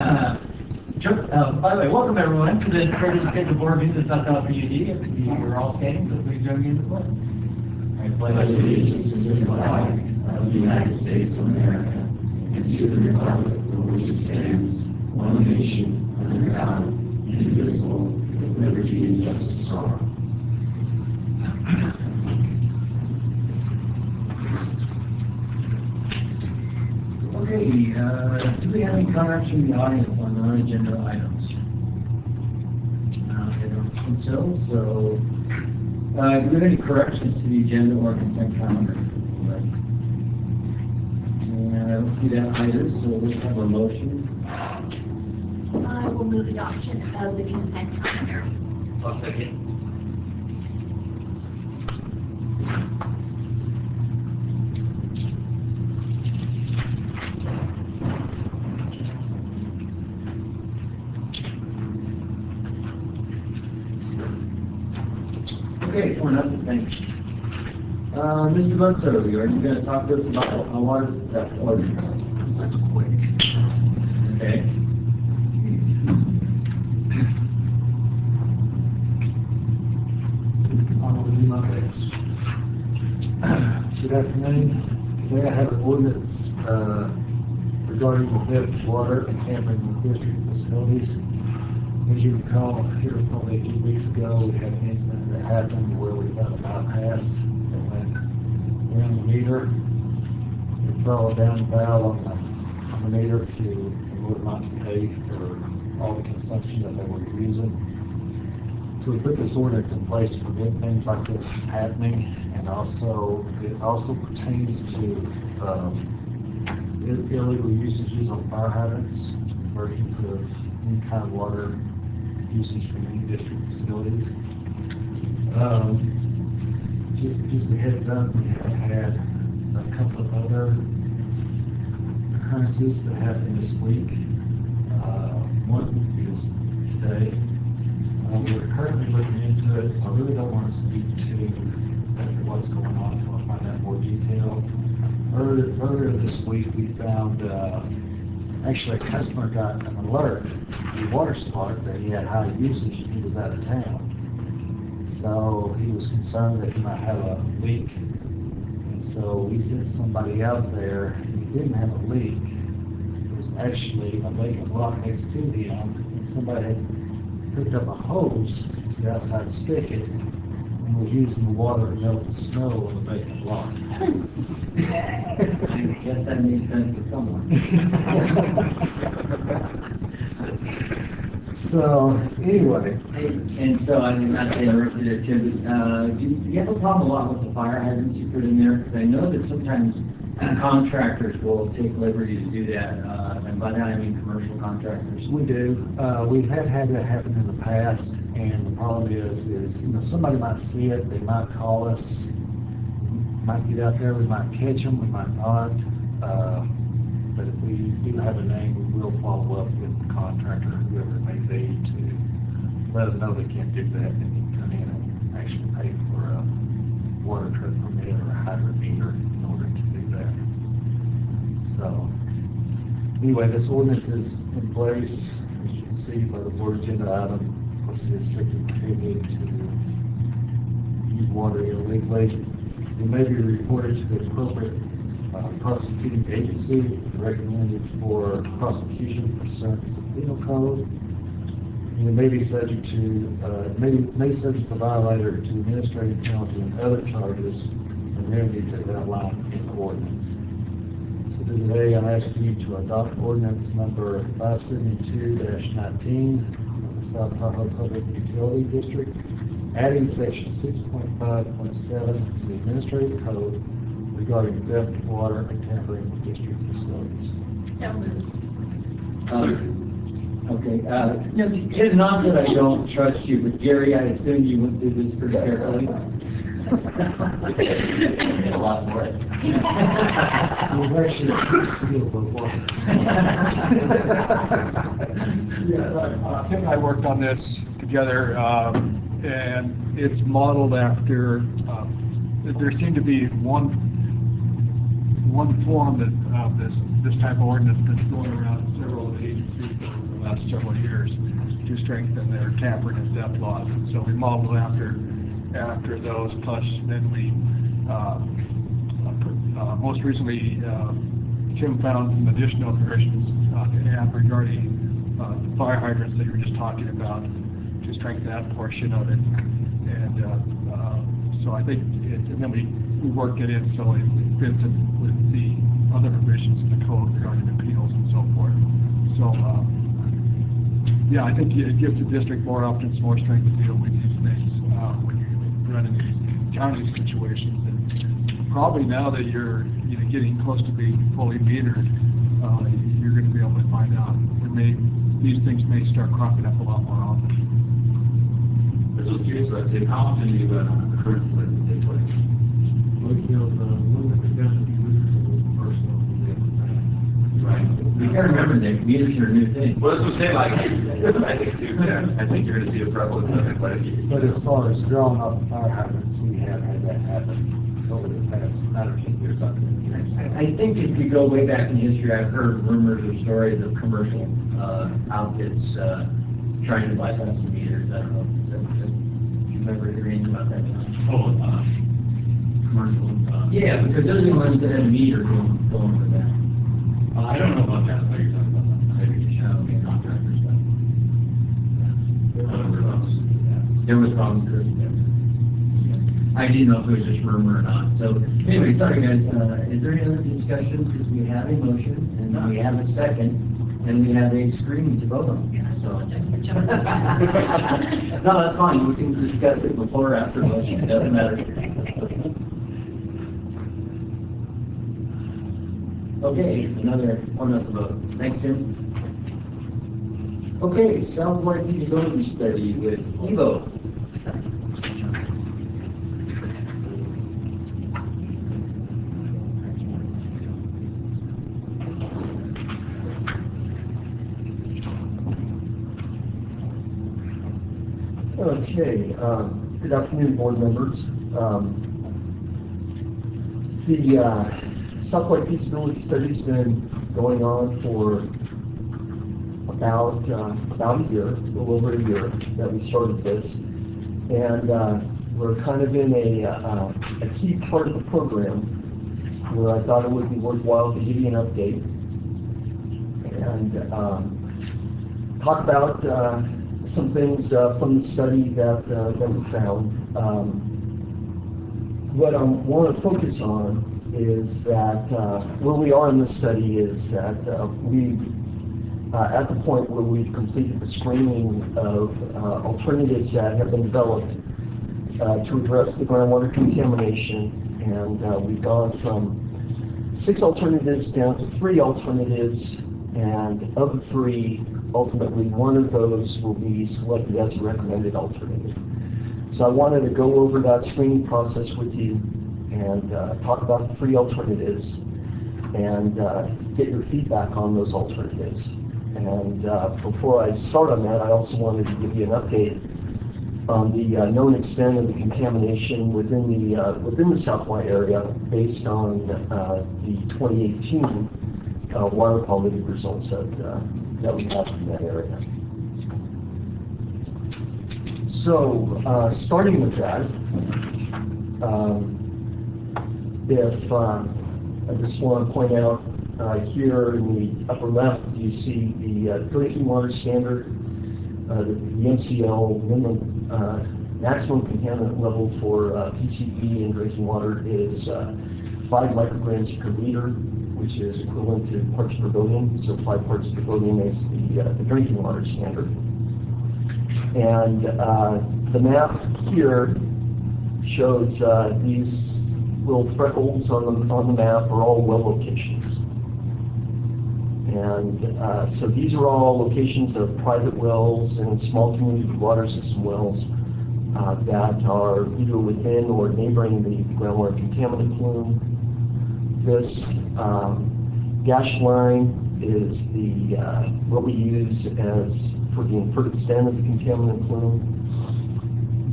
By the way, welcome everyone to this regularly scheduled board meeting of the South Tahoe PUD. You're all standing, so please join me in the pledge. I pledge allegiance to the flag of the United States of America and to the republic for which it stands, one nation, under God, indivisible, with liberty and justice for all. Okay, do we have any comments from the audience on non-agenda items? I don't think so. So, do we have any corrections to the agenda or consent calendar? And I don't see that either, so let's have a motion. I will move adoption of the consent calendar. I'll second. Okay, 4-0, thanks. Mr. Bunso, are you going to talk to us about water ordinance? That's quick. Okay. I'll do my best. Good afternoon. Today I have an ordinance regarding the theft of water and tampering with district facilities. As you recall, here probably a few weeks ago, we had an incident that happened where we found a bypass that went around the meter. We throw a down valve on the meter in order not to pay for all the consumption that they were using. So we put this ordinance in place to prevent things like this from happening, and it also pertains to illegal usages on fire hydrants, versions of any kind of water usage from any district facilities. Just a heads up, we have had a couple of other occurrences that happened this week. One is today. We're currently looking into it, so I really don't want to speak to exactly what's going on until I find out more detail. Earlier this week, we found actually a customer got an alert to the water supply that he had high usage and he was out of town. So he was concerned that he might have a leak. And so we sent somebody out there, and he didn't have a leak. There was actually a vacant lot next to him, and somebody had picked up a hose to the outside spigot and was using the water to melt the snow on the vacant lot. I guess that made sense to someone. So, anyway. And so, I'm not to interrupt you there, Tim, but do you have a problem a lot with the fire hydrants you put in there? Because I know that sometimes contractors will take liberty to do that, and by that I mean commercial contractors. We do. We've had that happen in the past, and the problem is somebody might see it, they might call us, might get out there, we might catch them, we might not. But if we do have a name, we will follow up with the contractor, whoever it may be, to let them know they can't do that, and they can come in and actually pay for a water truck permit or a hydrant meter in order to do that. So, anyway, this ordinance is in place, as you can see by the board agenda item. Plus, it is strictly prohibited to use water illegally. It may be reported to the appropriate prosecuting agency, recommended for prosecution pursuant to the penal code. And it may be subject to may subject the violator to administrative penalty and other charges and remedies as outlined in the ordinance. So today I'm asking you to adopt ordinance number 572-19 of the South Tahoe Public Utility District, adding section 6.5.7 to the administrative code regarding theft of water and tampering with district facilities. So moved. Okay. Ted, not that I don't trust you, but Gary, I assume you went through this pretty carefully. A lot more. It was actually a seal of water. Yes, Tim and I worked on this together, and it's modeled after, there seemed to be one one form of this type of ordinance that's going around in several agencies over the last several years to strengthen their tampering and theft laws. And so we modeled after those, plus then we most recently Tim found some additional provisions to add regarding the fire hydrants that you were just talking about to strengthen that portion of it. And so I think, and then we worked it in so it fits in with the other provisions in the code regarding appeals and so forth. So, yeah, I think it gives the district more options, more strength to deal with these things when you run into these county situations. And probably now that you're getting close to being fully metered, you're going to be able to find out that these things may start cropping up a lot more often. This was curious about, say, how often do occurrences like this take place? Well, one that we got a few weeks ago was the first one. Right. You gotta remember that meters are a new thing. Well, that's what I'm saying, like, I think too, yeah, I think you're gonna see a prevalence of it quite a few. But as far as drawing up fire hydrants, we have had that happen over the past 9 or 10 years. I think if you go way back in history, I've heard rumors or stories of commercial outfits trying to bypass the meters. I don't know. Do you remember hearing about that? Oh, commercial. Yeah, because they're the ones that have a meter going for that. I don't know about that, what you're talking about. Maybe contractors, but. There was problems there, yes. I didn't know if it was just rumor or not. So anyway, sorry guys, is there any other discussion? Because we have a motion and we have a second and we have a screen to vote on. So. No, that's fine. We can discuss it before or after motion. It doesn't matter. Okay, another one of the vote. Thanks, Tim. Okay, Southwide feasibility study with Evo. Okay, good afternoon, board members. The Southwide feasibility study's been going on for about a year, a little over a year that we started this, and we're kind of in a key part of the program where I thought it would be worthwhile to give you an update and talk about some things from the study that we found. What I want to focus on is that where we are in this study is that we've at the point where we've completed the screening of alternatives that have been developed to address the groundwater contamination, and we've gone from 6 alternatives down to 3 alternatives, and of the 3, ultimately one of those will be selected as a recommended alternative. So I wanted to go over that screening process with you and talk about the 3 alternatives and get your feedback on those alternatives. And before I start on that, I also wanted to give you an update on the known extent of the contamination within the Southwide area based on the 2018 water quality results that we have from that area. So starting with that, I just want to point out here in the upper left, you see the drinking water standard, the MCL minimum, maximum contaminant level for PCB in drinking water is 5 micrograms per liter, which is equivalent to parts per billion. So 5 parts per billion is the drinking water standard. And the map here shows these little freckles on the map are all well locations. And so these are all locations of private wells and small community water system wells that are either within or neighboring the groundwater contaminant plume. This dash line is the what we use as for the inferred extent of the contaminant plume.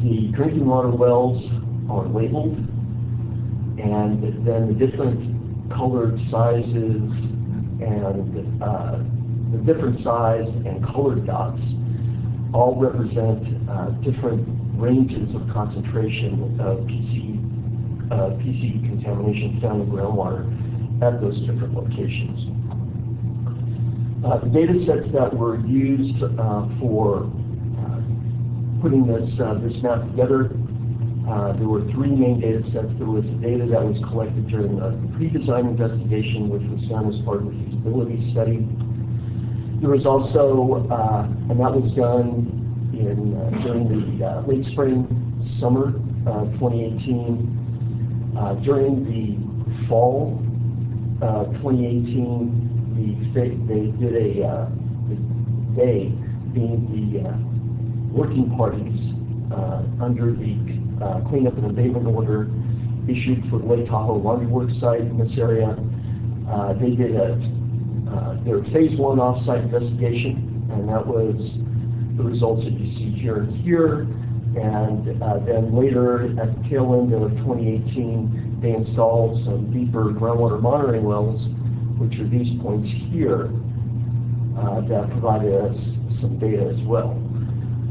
The drinking water wells are labeled, and then the different colored sizes and the different size and colored dots all represent different ranges of concentration of PCE contamination found in groundwater at those different locations. The data sets that were used for putting this map together, there were three main data sets. There was the data that was collected during the pre-design investigation, which was done as part of the feasibility study. There was also, and that was done during the late spring, summer 2018. During the fall 2018, they did they being the working parties under the cleanup and abatement order issued for the Lake Tahoe Laundry Works site in this area. They did their phase one offsite investigation, and that was the results that you see here and here. And then later, at the tail end of 2018, they installed some deeper groundwater monitoring wells, which are these points here, that provided us some data as well.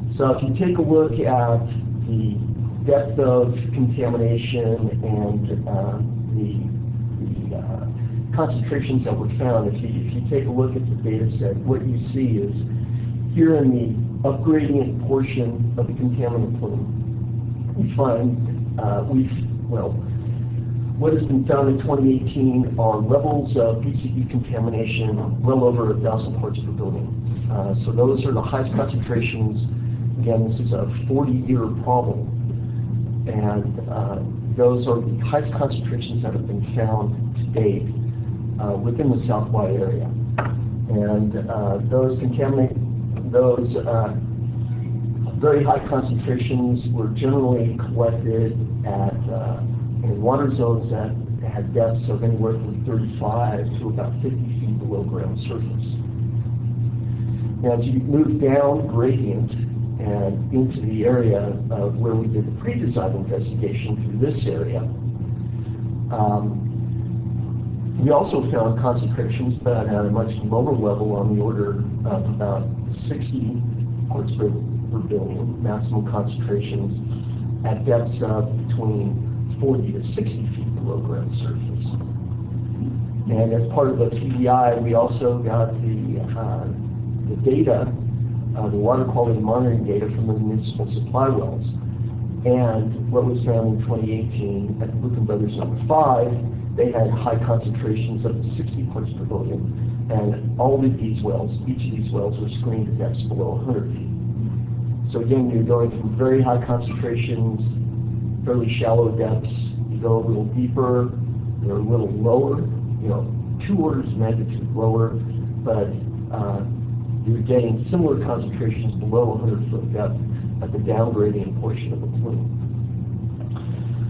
So if you take a look at the depth of contamination and the concentrations that were found, if you take a look at the data set, what you see is here in the upgradient portion of the contaminant plume, we find what has been found in 2018 are levels of PCE contamination well over 1,000 parts per billion. So those are the highest concentrations. Again, this is a 40-year problem, and those are the highest concentrations that have been found to date within the South Y area. And those very high concentrations were generally collected in water zones that had depths of anywhere from 35 to about 50 feet below ground surface. Now, as you move down gradient and into the area of where we did the pre-design investigation through this area, we also found concentrations, but at a much lower level, on the order of about 60 parts per billion, maximum concentrations at depths of between 40 to 60 feet below ground surface. And as part of the PDI, we also got the data, the water quality monitoring data from the municipal supply wells. And what was found in 2018 at the Lucan Brothers number 5, they had high concentrations up to 60 parts per billion. And all of these wells, each of these wells were screened at depths below 100 feet. So again, you're going from very high concentrations, fairly shallow depths. You go a little deeper, they're a little lower, 2 orders of magnitude lower, but you're getting similar concentrations below 100-foot depth at the downgradient portion of the plume.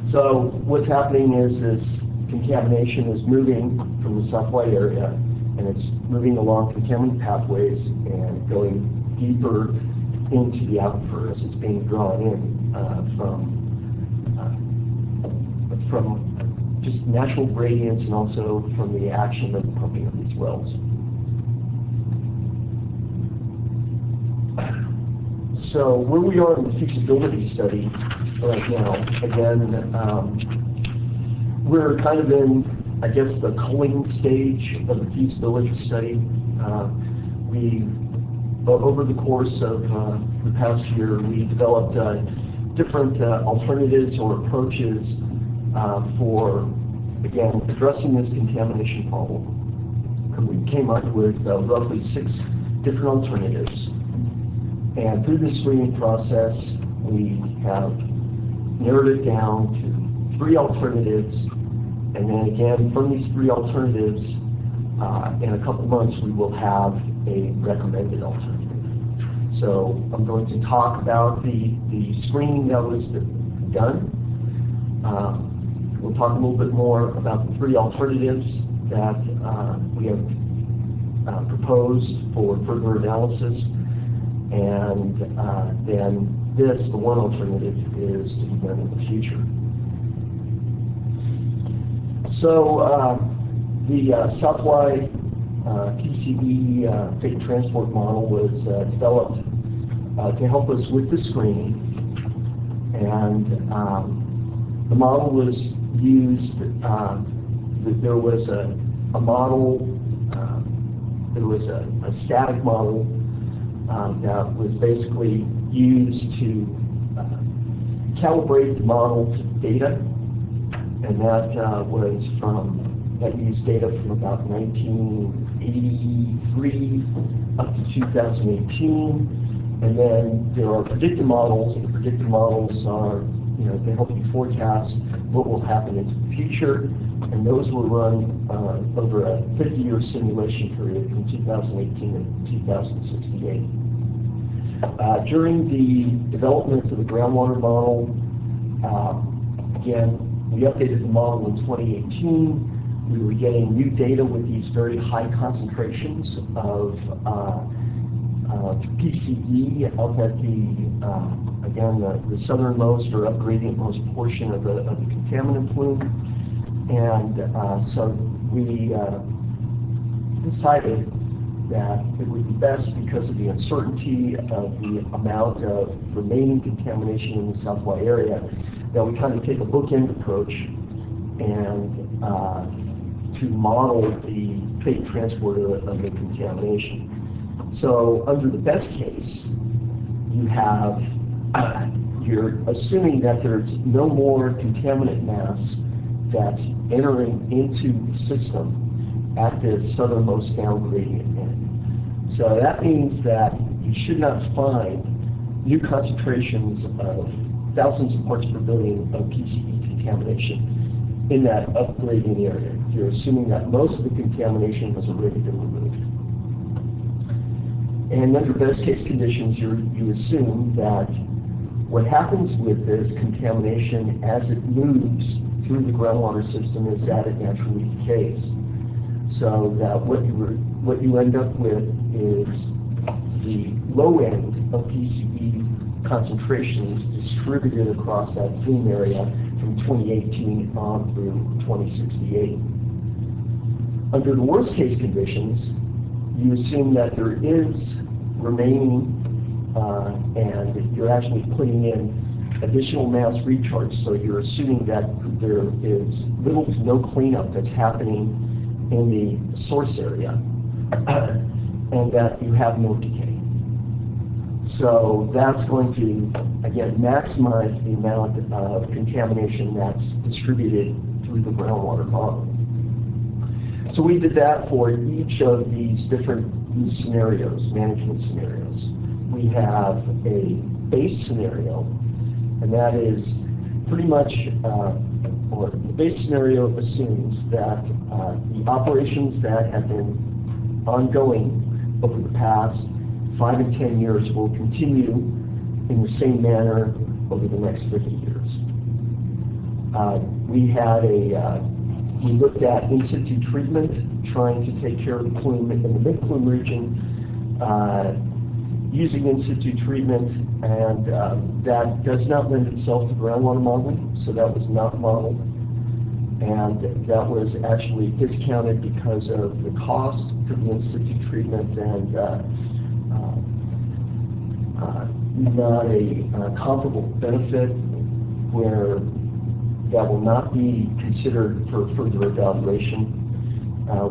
So what's happening is this contamination is moving from the South White area, and it's moving along contaminant pathways and going deeper into the aquifer as it's being drawn in from just natural gradients and also from the action of the pumping of these wells. So where we are in the feasibility study right now, again, we're kind of in, I guess, the culling stage of the feasibility study. Over the course of the past year, we developed different alternatives or approaches for, again, addressing this contamination problem. And we came up with roughly 6 different alternatives. And through the screening process, we have narrowed it down to 3 alternatives. And then again, from these 3 alternatives, in a couple months, we will have a recommended alternative. So I'm going to talk about the screening that was done. We'll talk a little bit more about the 3 alternatives that we have proposed for further analysis. And then the one alternative, is to be done in the future. So The Southwide PCB fate transport model was developed to help us with the screening, and the model was used. There was a model. There was a static model that was basically used to calibrate the model to data, and that used data from about 1983 up to 2018. And then there are predictive models. The predictive models are, to help you forecast what will happen into the future, and those were run over a 50-year simulation period from 2018 to 2068. During the development of the groundwater model, again, we updated the model in 2018. We were getting new data with these very high concentrations of PCE up at the southernmost or upgradient-most portion of the contaminant plume. And so we decided that it would be best, because of the uncertainty of the amount of remaining contamination in the Southwide area, that we kind of take a bookend approach and to model the fate transport of the contamination. So under the best case, you're assuming that there's no more contaminant mass that's entering into the system at the southernmost down gradient end. So that means that you should not find new concentrations of thousands of parts per billion of PCE contamination in that upgrading area. You're assuming that most of the contamination has already been removed. And under best case conditions, you assume that what happens with this contamination as it moves through the groundwater system is that it naturally decays. So that what you end up with is the low end of PCE concentrations distributed across that plume area from 2018 on through 2068. Under the worst case conditions, you assume that there is remaining and you're actually putting in additional mass recharge. So you're assuming that there is little to no cleanup that's happening in the source area and that you have no decay. So that's going to, again, maximize the amount of contamination that's distributed through the groundwater model. So we did that for each of these different scenarios, management scenarios. We have a base scenario, and that is pretty much, or the base scenario assumes that the operations that have been ongoing over the past 5 and 10 years will continue in the same manner over the next 50 years. We looked at in-situ treatment, trying to take care of the plume in the mid-plume region, using in-situ treatment, and that does not lend itself to groundwater modeling, so that was not modeled. And that was actually discounted because of the cost for the in-situ treatment and not a comparable benefit where that will not be considered for further evaluation.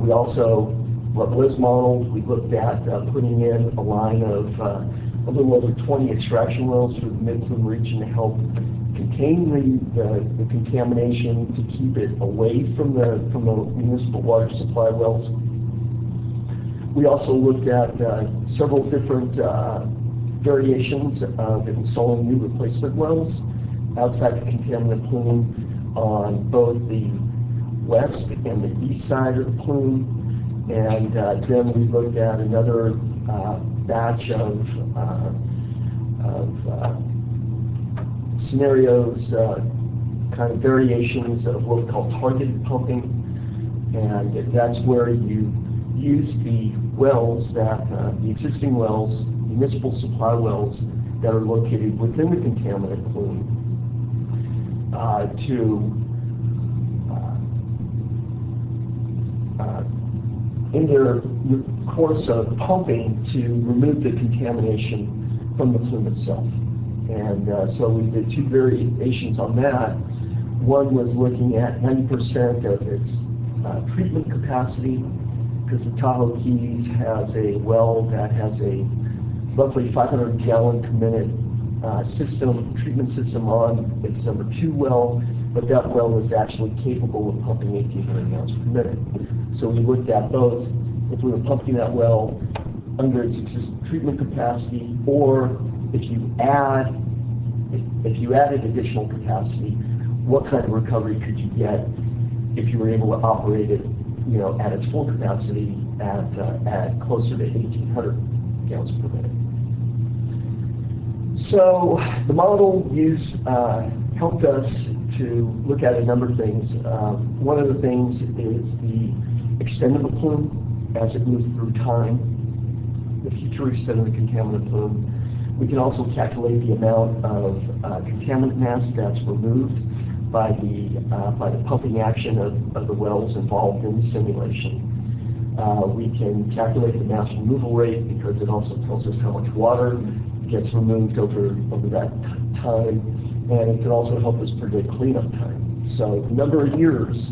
We also, what was modeled, we looked at putting in a line of a little over 20 extraction wells through the mid-plume region to help contain the contamination, to keep it away from the municipal water supply wells. We also looked at several different variations of installing new replacement wells outside the contaminant plume on both the west and the east side of the plume. And then we looked at another batch of scenarios, kind of variations of what we call targeted pumping. And that's where you use the wells that, the existing wells, municipal supply wells that are located within the contaminant plume to in their course of pumping to remove the contamination from the plume itself. And so we did two variations on that. One was looking at 90% of its treatment capacity, because the Tahoe Keys has a well that has a roughly 500 gallon per minute treatment system on its number 2 well, but that well is actually capable of pumping 1,800 gallons per minute. So we looked at both, if we were pumping that well under its existing treatment capacity, or if you added additional capacity, what kind of recovery could you get if you were able to operate it, at its full capacity at closer to 1,800 gallons per minute. So the model helped us to look at a number of things. One of the things is the extent of the plume as it moves through time, the future extent of the contaminant plume. We can also calculate the amount of contaminant mass that's removed by the pumping action of the wells involved in the simulation. We can calculate the mass removal rate because it also tells us how much water gets removed over that time, and it can also help us predict cleanup time. So the number of years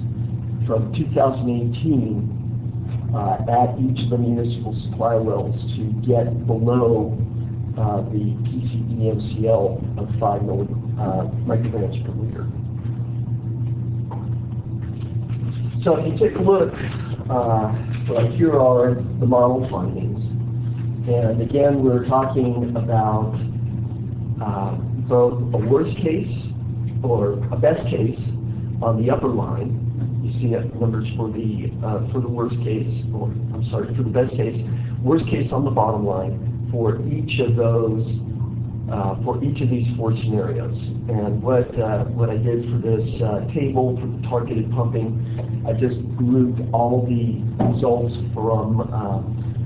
from 2018 at each of the municipal supply wells to get below the PCE MCL of 5 micrograms per liter. So if you take a look, here are the model findings. And again, we're talking about both a worst case or a best case on the upper line. You see that numbers for the worst case, or I'm sorry, for the best case. Worst case on the bottom line for each of those, for each of these 4 scenarios. And what I did for this table for the targeted pumping, I just grouped all the results from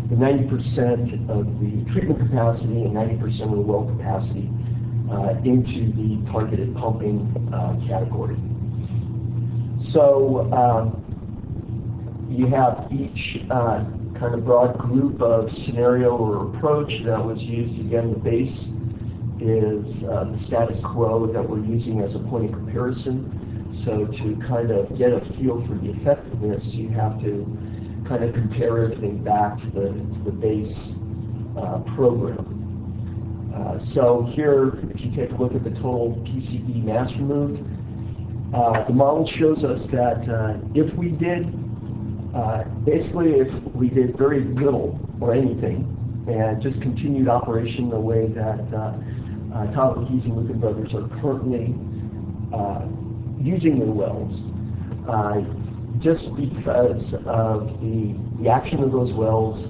the 90% of the treatment capacity and 90% of the well capacity into the targeted pumping category. So you have each kind of broad group of scenario or approach that was used. Again, the base is the status quo that we're using as a point of comparison. So to kind of get a feel for the effectiveness, you have to kind of compare everything back to the base program. So here, if you take a look at the total PCE mass removed, the model shows us that if we did very little or anything and just continued operation the way that Tahoe Keys and Lucan Brothers are currently using their wells, just because of the action of those wells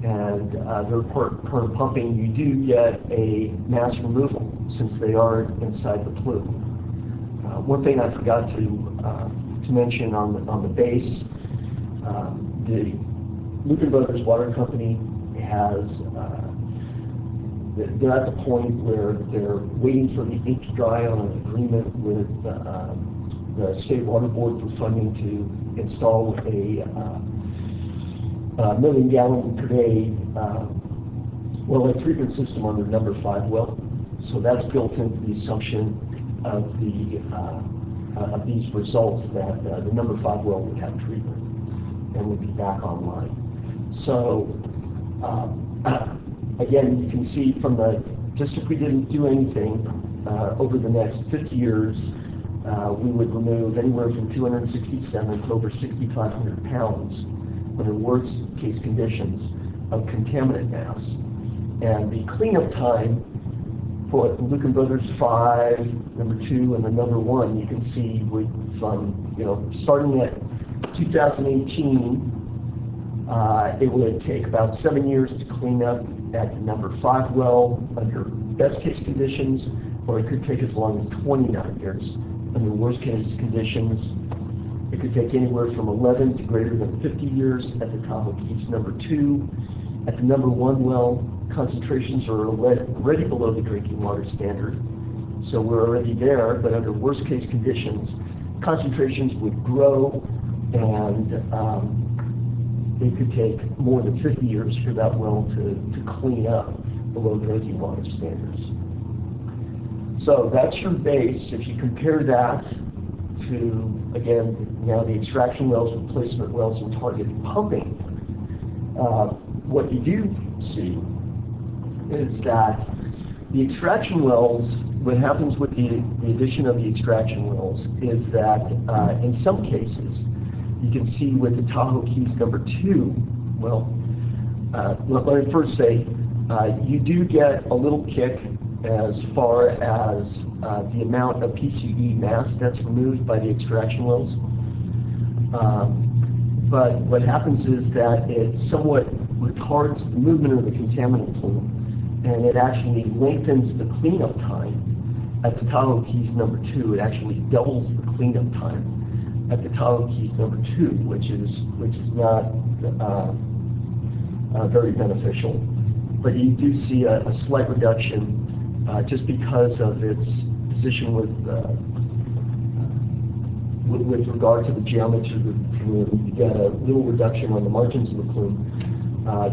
and their current pumping, you do get a mass removal since they are inside the plume. One thing I forgot to mention on the base, the Lucan Brothers Water Company has, they're at the point where they're waiting for the ink to dry on an agreement with the State Water Board for funding to install a 1 million gallon per day well treatment system on their number 5 well. So that's built into the assumption of these results that the number 5 well would have treatment and would be back online. So again, you can see from just if we didn't do anything over the next 50 years, we would remove anywhere from 267 to over 6,500 pounds under worst case conditions of contaminant mass. And the cleanup time for the Lucan Brothers 5, number 2, and the number 1, you can see from starting at 2018, it would take about 7 years to clean up at the number 5 well under best case conditions, or it could take as long as 29 years under worst case conditions. It could take anywhere from 11 to greater than 50 years at the Tahoe Keys number 2. At the number 1 well, concentrations are already below the drinking water standard. So we're already there, but under worst case conditions, concentrations would grow and it could take more than 50 years for that well to clean up below drinking water standards. So that's your base. If you compare that to, again, now the extraction wells, replacement wells, and targeted pumping, what you do see is that the extraction wells, what happens with the addition of the extraction wells is that in some cases, you can see with the Tahoe Keys number 2, well, let me first say, you do get a little kick as far as the amount of PCE mass that's removed by the extraction wells. But what happens is that it somewhat retards the movement of the contaminant plume, and it actually lengthens the cleanup time at the Tahoe Keys number 2. It actually doubles the cleanup time at the Tahoe Keys number 2, which is not very beneficial. But you do see a slight reduction just because of its position with regard to the geometry of the plume. You get a little reduction on the margins of the plume.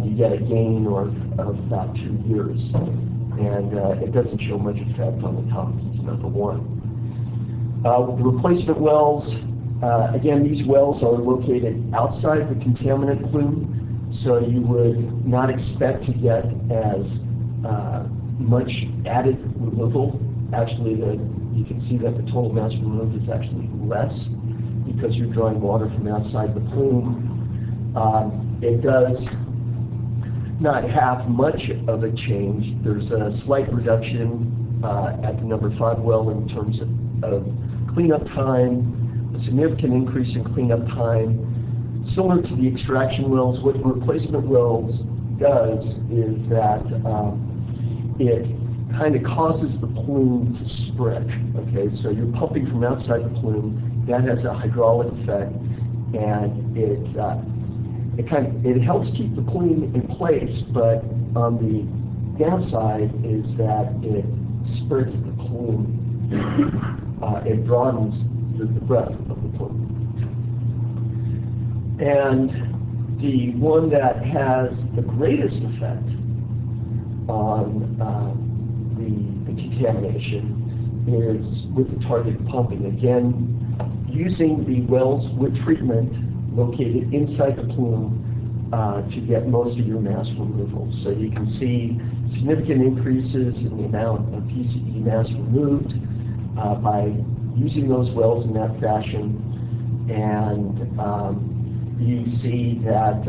You get a gain of about 2 years, and it doesn't show much effect on the Tahoe Keys number 1. The replacement wells, again, these wells are located outside the contaminant plume, so you would not expect to get as much added removal. Actually, you can see that the total mass removed is actually less because you're drawing water from outside the plume. It does not have much of a change. There's a slight reduction at the number 5 well in terms of cleanup time, a significant increase in cleanup time. Similar to the extraction wells, what the replacement wells does is that it kind of causes the plume to spread. Okay, so you're pumping from outside the plume. That has a hydraulic effect, and it helps keep the plume in place. But on the downside is that it spreads the plume. It broadens the breadth of the plume. And the one that has the greatest effect on the contamination is with the targeted pumping. Again, using the wells with treatment located inside the plume to get most of your mass removal. So you can see significant increases in the amount of PCE mass removed by using those wells in that fashion. And you see that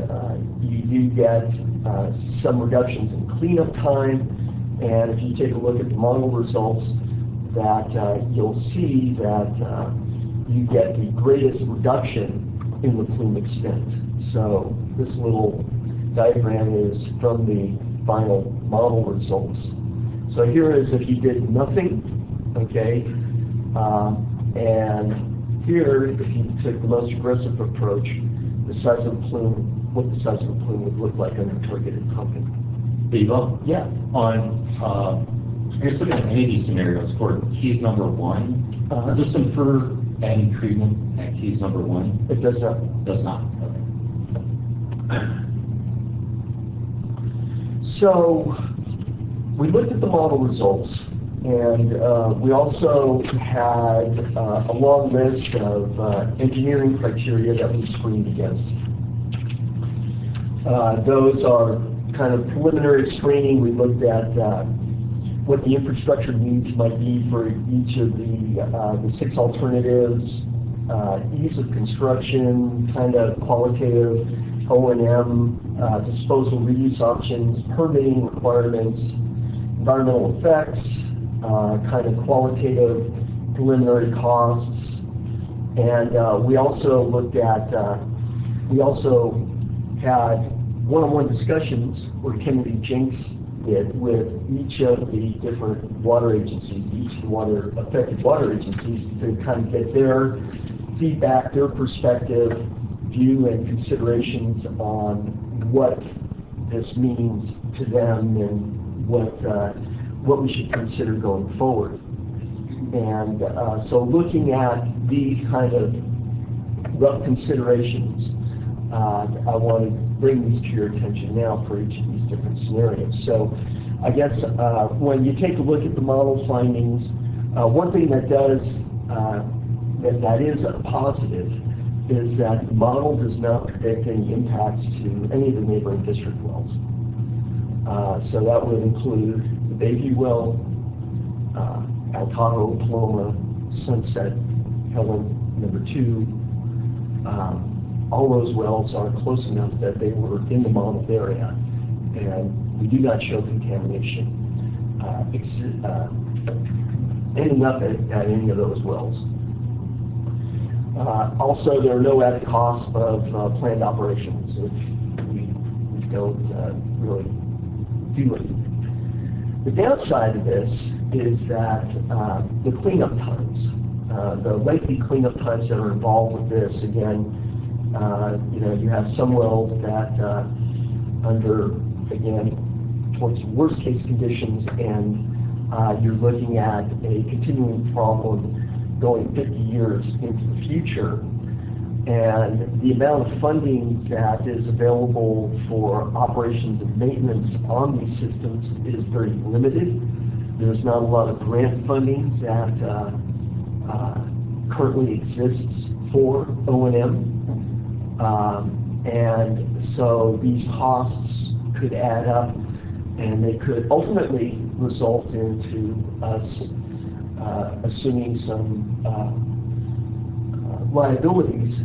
you do get some reductions in cleanup time. And if you take a look at the model results, that you'll see that you get the greatest reduction in the plume extent. So this little diagram is from the final model results. So here is if you did nothing, okay, and here if you took the most aggressive approach, the size of the plume, what the size of the plume would look like under targeted pumping. Bevo? Yeah. On, I guess looking at any of these scenarios for keys number 1, does this infer any treatment at keys number 1? It does not. Does not. Okay. So we looked at the model results, and we also had a long list of engineering criteria that we screened against. Those are kind of preliminary screening. We looked at what the infrastructure needs might be for each of the 6 alternatives, ease of construction, kind of qualitative O&M, disposal reuse options, permitting requirements, environmental effects, kind of qualitative preliminary costs. And we also looked at, we also had one-on-one discussions where Kennedy Jenks did with each of the different water agencies, each of the affected water agencies, to kind of get their feedback, their perspective, view, and considerations on what this means to them and what we should consider going forward. And so looking at these kind of rough considerations, I want to bring these to your attention now for each of these different scenarios. So I guess when you take a look at the model findings, one thing that does, that is a positive is that the model does not predict any impacts to any of the neighboring district wells. So that would include the Bayview well, El Tahoe, Paloma, Sunset, Helen, number 2. All those wells are close enough that they were in the modeled area, and we do not show contamination ending up at any of those wells. Also, there are no added costs of planned operations if we don't really do anything. The downside of this is that the cleanup times, the lengthy cleanup times that are involved with this, again, you have some wells that under, again, towards worst case conditions, and you're looking at a continuing problem going 50 years into the future. And the amount of funding that is available for operations and maintenance on these systems is very limited. There's not a lot of grant funding that currently exists for O&M. And so these costs could add up, and they could ultimately result into us assuming some liabilities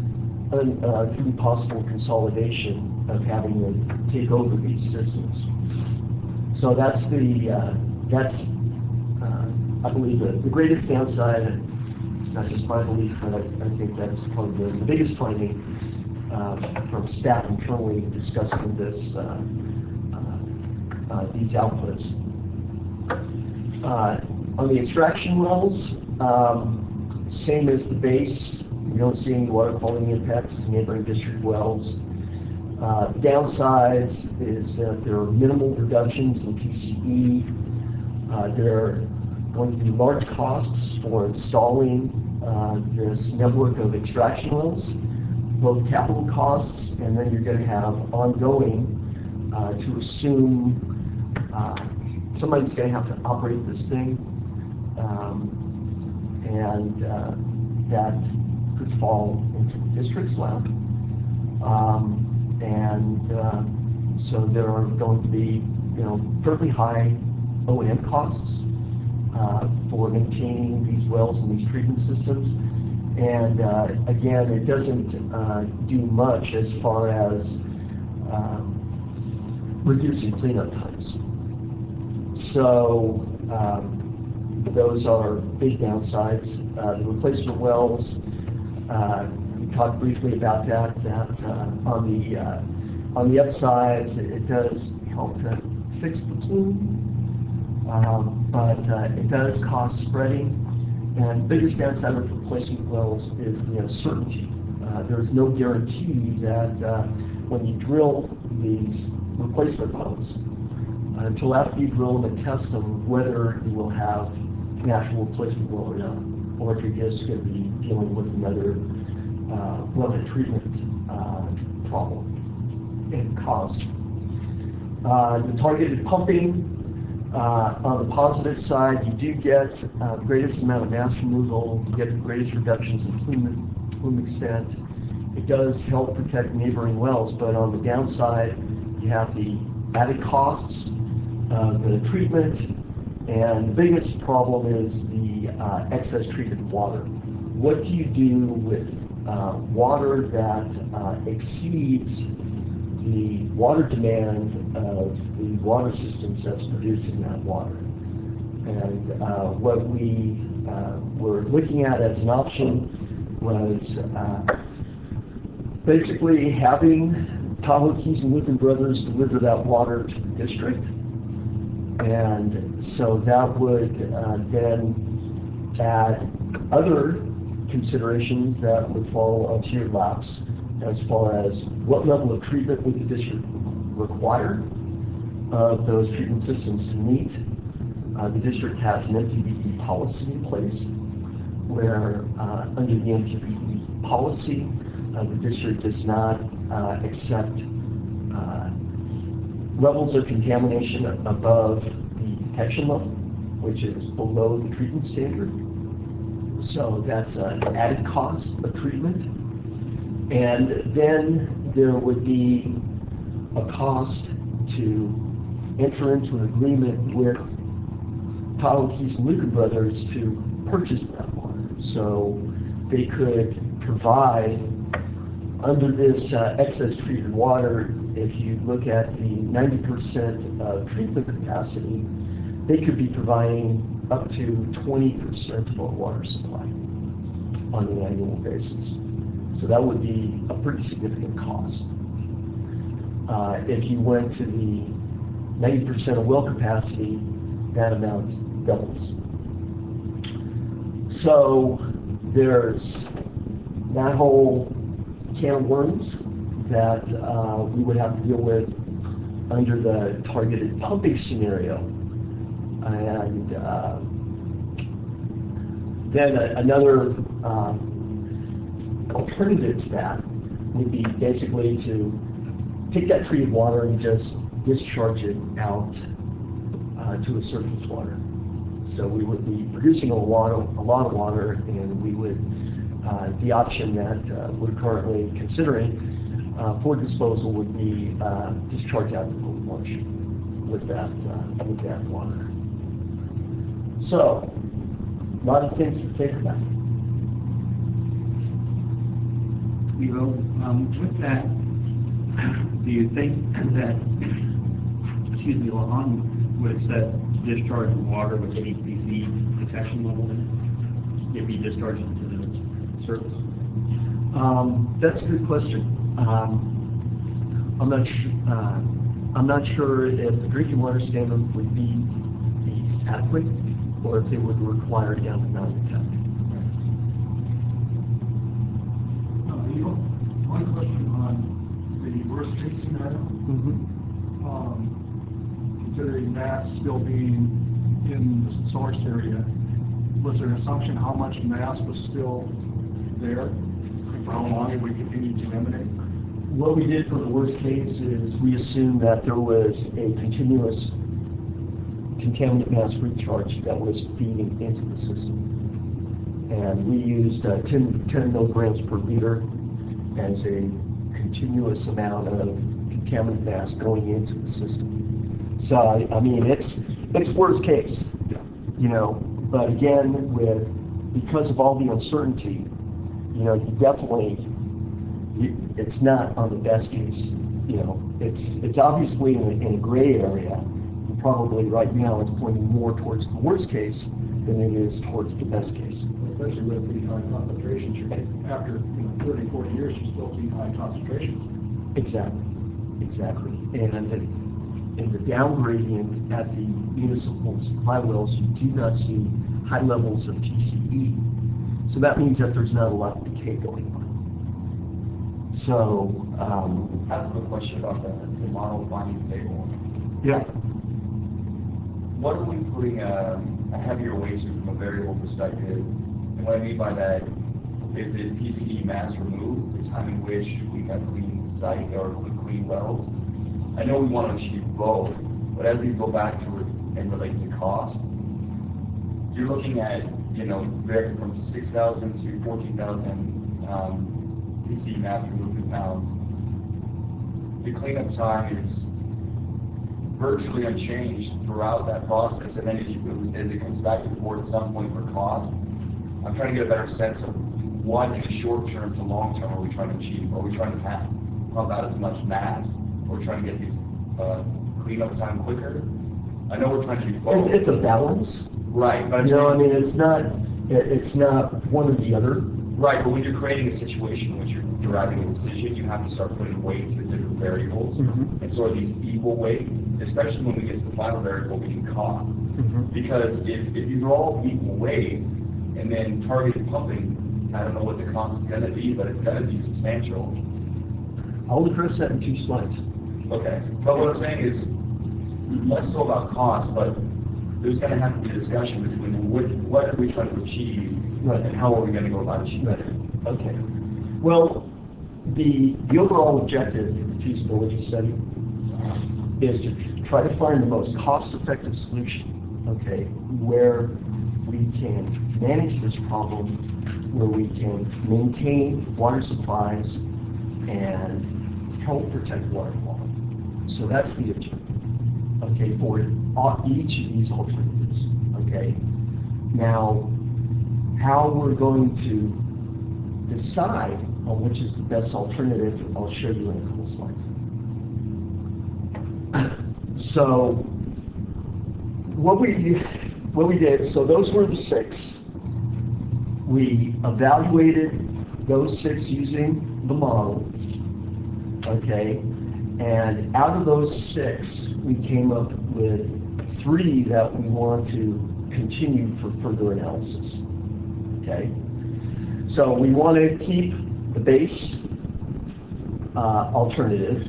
through possible consolidation of having to take over these systems. So that's I believe the greatest downside, and it's not just my belief, but I think that's probably the biggest finding from staff internally discussing this, these outputs. On the extraction wells, same as the base, we don't see any water quality impacts to neighboring district wells. Downsides is that there are minimal reductions in PCE. There are going to be large costs for installing this network of extraction wells, both capital costs, and then you're going to have ongoing to assume somebody's going to have to operate this thing, and that could fall into the district's lap. So there are going to be, fairly high O&M costs for maintaining these wells and these treatment systems. And again, it doesn't do much as far as reducing cleanup times. So those are big downsides. The replacement wells, we talked briefly about that on the upsides, it does help to fix the plume, but it does cause spreading. And the biggest downside with replacement wells is the uncertainty. There's no guarantee that when you drill these replacement wells, until after you drill them and test them, whether you will have an actual replacement well or not, or if you're just going to be dealing with another wellhead treatment problem and cost. The targeted pumping, on the positive side, you do get the greatest amount of mass removal, you get the greatest reductions in plume extent. It does help protect neighboring wells, but on the downside, you have the added costs of the treatment, and the biggest problem is the excess treated water. What do you do with water that exceeds the water demand of the water systems that's producing that water? And what we were looking at as an option was basically having Tahoe, Keys, and Lucan Brothers deliver that water to the district. And so that would then add other considerations that would fall onto your laps as far as what level of treatment would the district require of those treatment systems to meet. The district has an MTBE policy in place where under the MTBE policy, the district does not accept levels of contamination above the detection level, which is below the treatment standard. So that's an added cost of treatment. And then there would be a cost to enter into an agreement with Tahoe, Keys, and Lucan Brothers to purchase that water. So they could provide, under this excess treated water, if you look at the 90% of treatment capacity, they could be providing up to 20% of our water supply on an annual basis. So that would be a pretty significant cost. If you went to the 90% of well capacity, that amount doubles. So there's that whole can of worms that we would have to deal with under the targeted pumping scenario. And then another alternative to that would be basically to take that treated water and just discharge it out to the surface water. So we would be producing a lot of water, and we would, the option that we're currently considering for disposal would be discharge out to Pool Marsh with that water. So, a lot of things to think about. With that, do you think that, on would accept discharge of water with an EPC detection level in it, if you discharge it to the surface? That's a good question. I'm not sure if the drinking water standard would be adequate, or if it would require down to non-detect. One question on the worst case scenario. Considering mass still being in the source area, was there an assumption how much mass was still there, and for how long it would continue to emanate? What we did for the worst case is we assumed that there was a continuous contaminant mass recharge that was feeding into the system. And we used 10 milligrams per liter as a continuous amount of contaminant mass going into the system. So, I mean, it's worst case, but again, because of all the uncertainty, you definitely, it's not on the best case, it's obviously in a gray area, and probably right now it's pointing more towards the worst case than it is towards the best case. Especially with pretty high concentrations, after 30, 40 years, you're still seeing high concentrations. Exactly. And in the down gradient at the municipal supply wells, you do not see high levels of TCE. So that means that there's not a lot of decay going on. So, I have a quick question about the model binding table. yeah. What are we putting a heavier weight to from a variable perspective? And what I mean by that, is it PCE mass removed, the time in which we have clean site or clean wells? I know we want to achieve both, but as these go back to and relate to cost, you're looking at, varying from 6,000 to 14,000 PCE mass removed in pounds. The cleanup time is virtually unchanged throughout that process, and then as it comes back to the board at some point for cost, I'm trying to get a better sense of what in the short term to long term are we trying to achieve? Are we trying to pump out as much mass? Or are we trying to get these cleanup time quicker? I know we're trying to do both. It's a balance. Right, but it's not one or the other. Right, but when you're creating a situation in which you're deriving a decision, you have to start putting weight to the different variables. And so are these equal weight, especially when we get to the final variable, being cost. Because if these are all equal weight, and then targeted pumping, I don't know what the cost is going to be, but it's going to be substantial. I'll address that in 2 slides. Okay, but what I'm saying is less so about cost, but there's going to have to be a discussion between what are we trying to achieve, and how are we going to go about achieving it. Okay. Well, the overall objective of the feasibility study is to try to find the most cost-effective solution, okay, where we can manage this problem, where we can maintain water supplies and help protect water quality. So that's the objective, okay, for each of these alternatives, okay? Now, how we're going to decide on which is the best alternative, I'll show you in a couple slides. So what we did, so those were the 6. We evaluated those 6 using the model, okay? And out of those 6, we came up with 3 that we want to continue for further analysis, okay? So we want to keep the base alternative,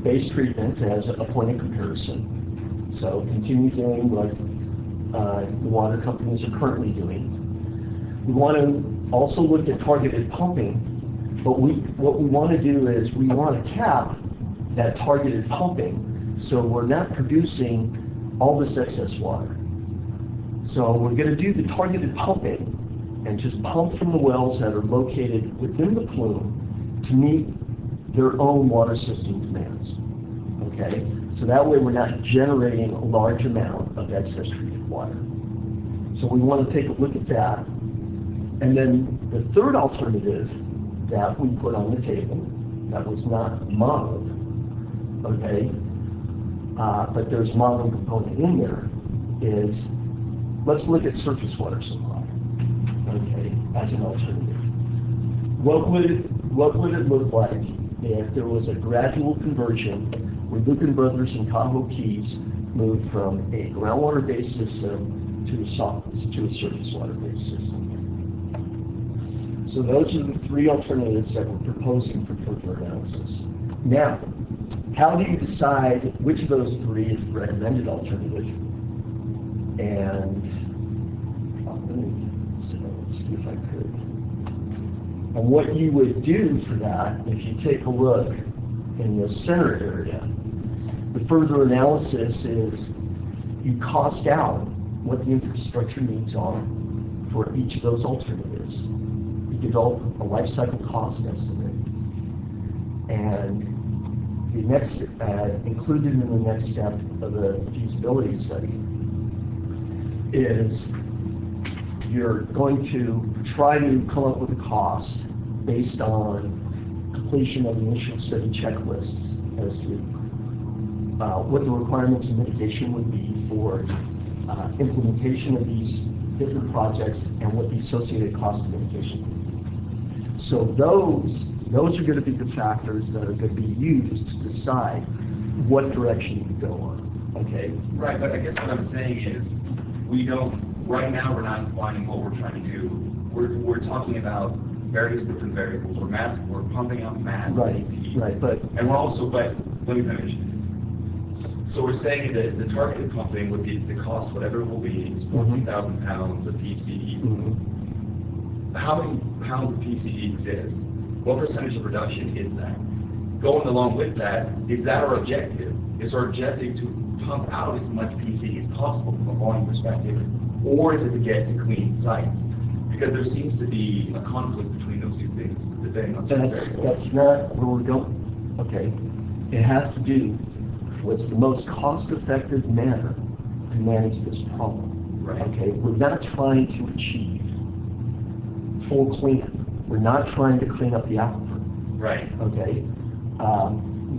base treatment as a point of comparison. So continue doing what the water companies are currently doing. We want to also look at targeted pumping, but what we want to do is we want to cap that targeted pumping so we're not producing all this excess water. So we're going to do the targeted pumping and just pump from the wells that are located within the plume to meet their own water system demands, okay? So that way we're not generating a large amount of excess treated water. So we want to take a look at that. And then the third alternative that we put on the table that was not modeled, okay, but there's a modeling component in there, is let's look at surface water supply, okay, as an alternative. What would it look like if there was a gradual conversion where Lucan Brothers and Tahoe Keys moved from a groundwater-based system to a surface water-based system? So those are the 3 alternatives that we're proposing for further analysis. Now, how do you decide which of those 3 is the recommended alternative? And let's see if I could. And what you would do for that, if you take a look in the center area, the further analysis is you cost out what the infrastructure needs are for each of those alternatives. You develop a life cycle cost estimate, and the next included in the next step of the feasibility study is you're going to try to come up with a cost based on completion of initial study checklists as to what the requirements of mitigation would be for implementation of these different projects and what the associated cost of mitigation would be. So those are going to be the factors that are going to be used to decide what direction you go on, okay? Right, but I guess what I'm saying is, right now we're not defining what we're trying to do. We're talking about various different variables. We're pumping out mass, right, ACE. Right, but let me finish. So we're saying that the targeted pumping with the cost, whatever it will be, is 14,000 pounds of PCE. Mm-hmm. How many pounds of PCE exist? What percentage of reduction is that? Going along with that, is that our objective? Is our objective to pump out as much PCE as possible from a volume perspective, or is it to get to clean sites? Because there seems to be a conflict between those 2 things, depending on certain variables. That's not where we're going. Okay, it has to do what's the most cost-effective manner to manage this problem. Right. Okay, we're not trying to achieve full cleanup. We're not trying to clean up the aquifer. Right. Okay,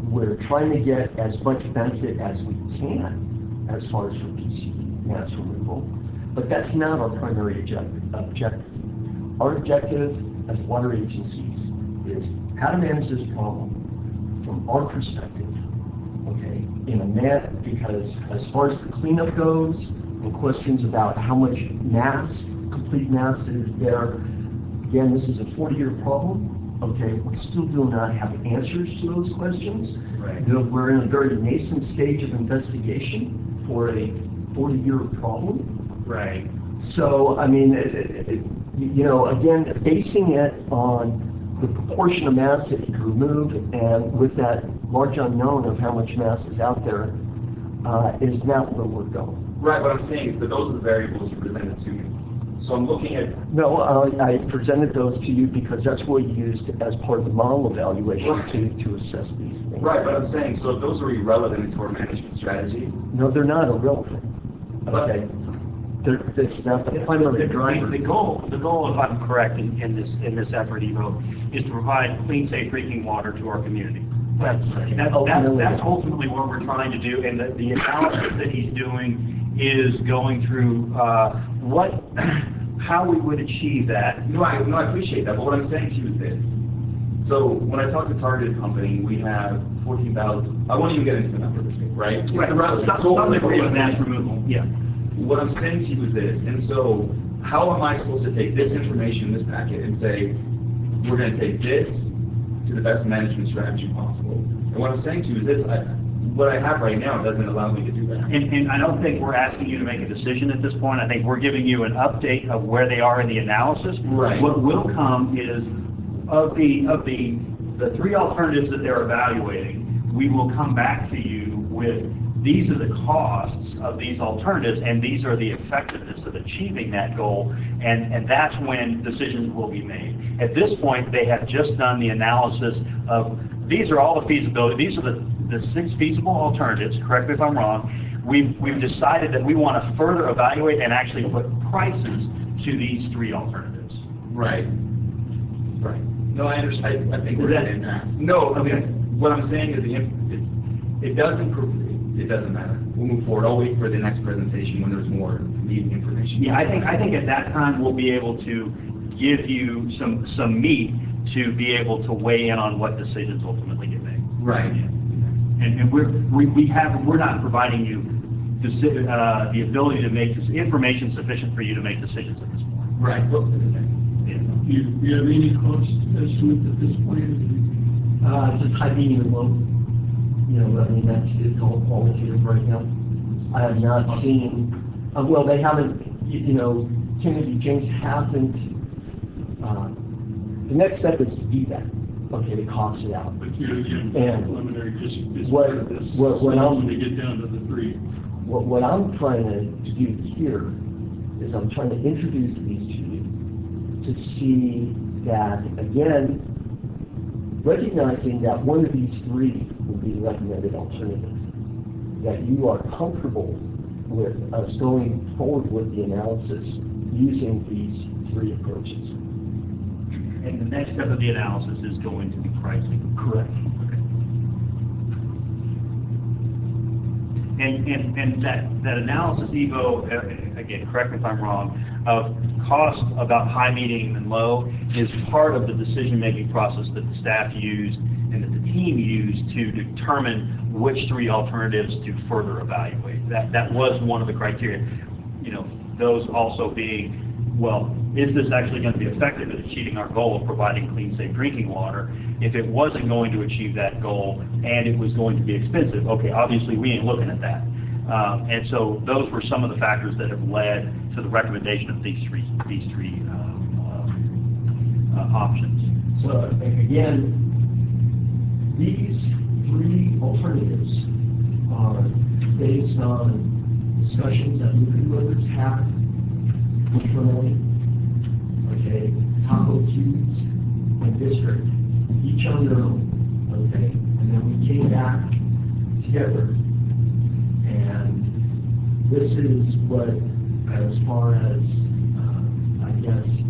we're trying to get as much benefit as we can as far as for PCE mass removal, but that's not our primary objective. Our objective as water agencies is how to manage this problem from our perspective, okay, in a manner, because as far as the cleanup goes, and questions about how much mass, complete mass is there, again, this is a 40-year problem, okay, we still do not have answers to those questions. Right. We're in a very nascent stage of investigation for a 40-year problem. Right. So, I mean, you know, again, basing it on the proportion of mass that you can remove, and with that large unknown of how much mass is out there, is not where we're going. Right, what I'm saying is that those are the variables you presented to me. So I'm looking at, No, I presented those to you because that's what you used as part of the model evaluation to assess these things. right, but I'm saying, so those are irrelevant to our management strategy. No, they're not irrelevant. Okay? It's not the primary driver. The goal, if I'm correct in this effort, Evo, is to provide clean, safe drinking water to our community. That's ultimately what we're trying to do, and the analysis that he's doing is going through how we would achieve that. No, I appreciate that, but what I'm saying to you is this. So when I talk to targeted company, we have 14,000, I won't even get into the number, right? It's irrelevant. Some degree of mass removal, yeah. What I'm saying to you is this, and so how am I supposed to take this information in this packet and say, we're going to take this to the best management strategy possible? And what I'm saying to you is this, what I have right now doesn't allow me to do that. And I don't think we're asking you to make a decision at this point. I think we're giving you an update of where they are in the analysis. Right. What will come is of the three alternatives that they're evaluating, we will come back to you with these are the costs of these alternatives, and these are the effectiveness of achieving that goal, and that's when decisions will be made. At this point, they have just done the analysis of, these are all the feasibility, these are the 6 feasible alternatives, correct me if I'm wrong. We've decided that we want to further evaluate and actually put prices to these 3 alternatives. Right. Right. No, I understand. I think Is we're that- in mass. No, Okay. what I'm saying is it doesn't matter. We'll move forward. I'll wait for the next presentation when there's more meat information. Yeah, I think at that time we'll be able to give you some meat to be able to weigh in on what decisions ultimately get made. Right. And we're not providing you the ability to make this information sufficient for you to make decisions at this point. Right. Look, Yeah. Do you have any cost estimates at this point? Just high, medium, and low. You know, I mean, it's all qualitative right now. I have not seen, well, they haven't, Kennedy James hasn't, the next step is to do that. Okay, to cost it out. But you're again, And preliminary, just what- part of this. what So I'm- when we get down to the 3. What I'm trying to do here is I'm trying to introduce these to you to see that, again, recognizing that one of these 3 would be the recommended alternative, that you are comfortable with us going forward with the analysis using these 3 approaches. And the next step of the analysis is going to be pricing. Correct. And that analysis, Evo, again, correct me if I'm wrong, of cost about high, medium, and low is part of the decision-making process that the staff used and that the team used to determine which 3 alternatives to further evaluate. That was one of the criteria. Those also being, well, is this actually going to be effective at achieving our goal of providing clean, safe drinking water? If it wasn't going to achieve that goal and it was going to be expensive, okay, obviously we ain't looking at that. And so those were some of the factors that have led to the recommendation of these three options. So again, these 3 alternatives are based on discussions that Lucas Brothers had internally. Okay, Tahoe Keys and District, each on their own. Okay, and then we came back together, and this is what, as far as I guess,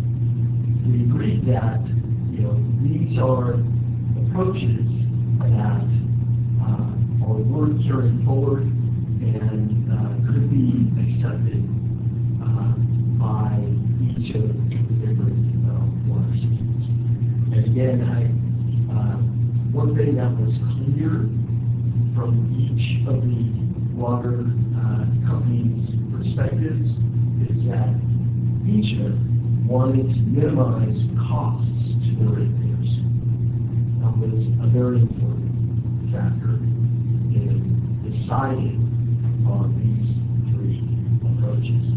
we agreed that these are approaches that are worth carrying forward and could be accepted by each of the different water systems. And again, one thing that was clear from each of the water companies' perspectives is that each of them wanted to minimize costs to the ratepayers. That was a very important factor in deciding on these 3 approaches.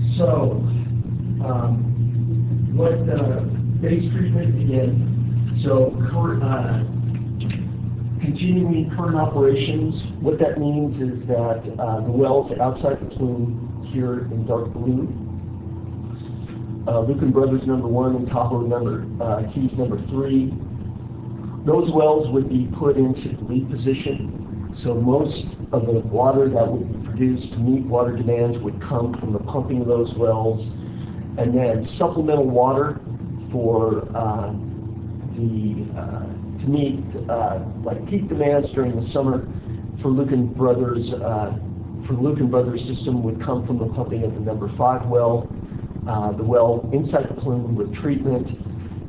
So, base treatment again. So continuing current operations, what that means is that the wells outside the plume here in dark blue, Lucan Brothers #1 and Tahoe Keys #3, those wells would be put into the lead position. So most of the water that would be produced to meet water demands would come from the pumping of those wells, and then supplemental water for to meet like peak demands during the summer for Lucan Brothers system would come from the pumping of the #5 well, the well inside the plume with treatment,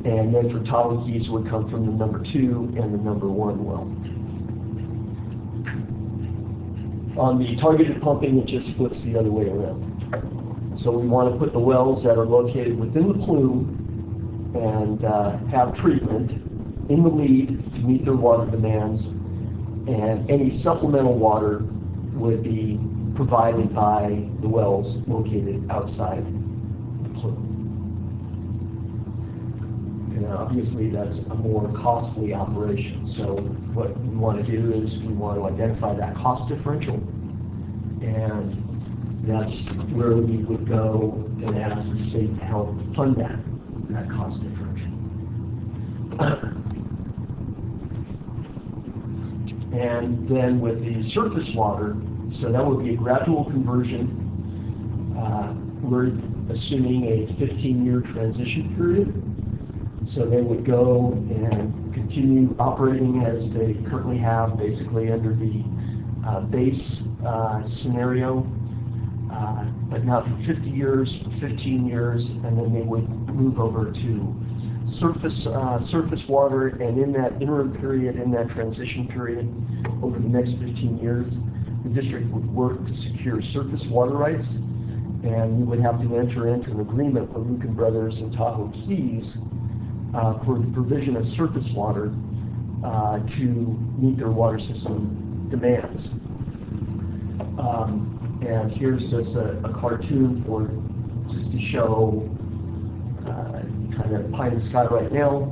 and then for Tahoe Keys would come from the #2 and the #1 well. On the targeted pumping, it just flips the other way around. So we want to put the wells that are located within the plume and have treatment in the lead to meet their water demands, and any supplemental water would be provided by the wells located outside the plume. And obviously that's a more costly operation. So what we want to do is we want to identify that cost differential, and that's where we would go and ask the state to help fund that cost differential. And then with the surface water, so that would be a gradual conversion. We're assuming a 15-year transition period. So they would go and continue operating as they currently have, basically under the base scenario, but not for 50 years, for 15 years, and then they would move over to surface water, and in that interim period, in that transition period, over the next 15 years, the district would work to secure surface water rights, and we would have to enter into an agreement with Lucan Brothers and Tahoe Keys for the provision of surface water to meet their water system demands. And here's just a cartoon just to show kind of pie in the sky right now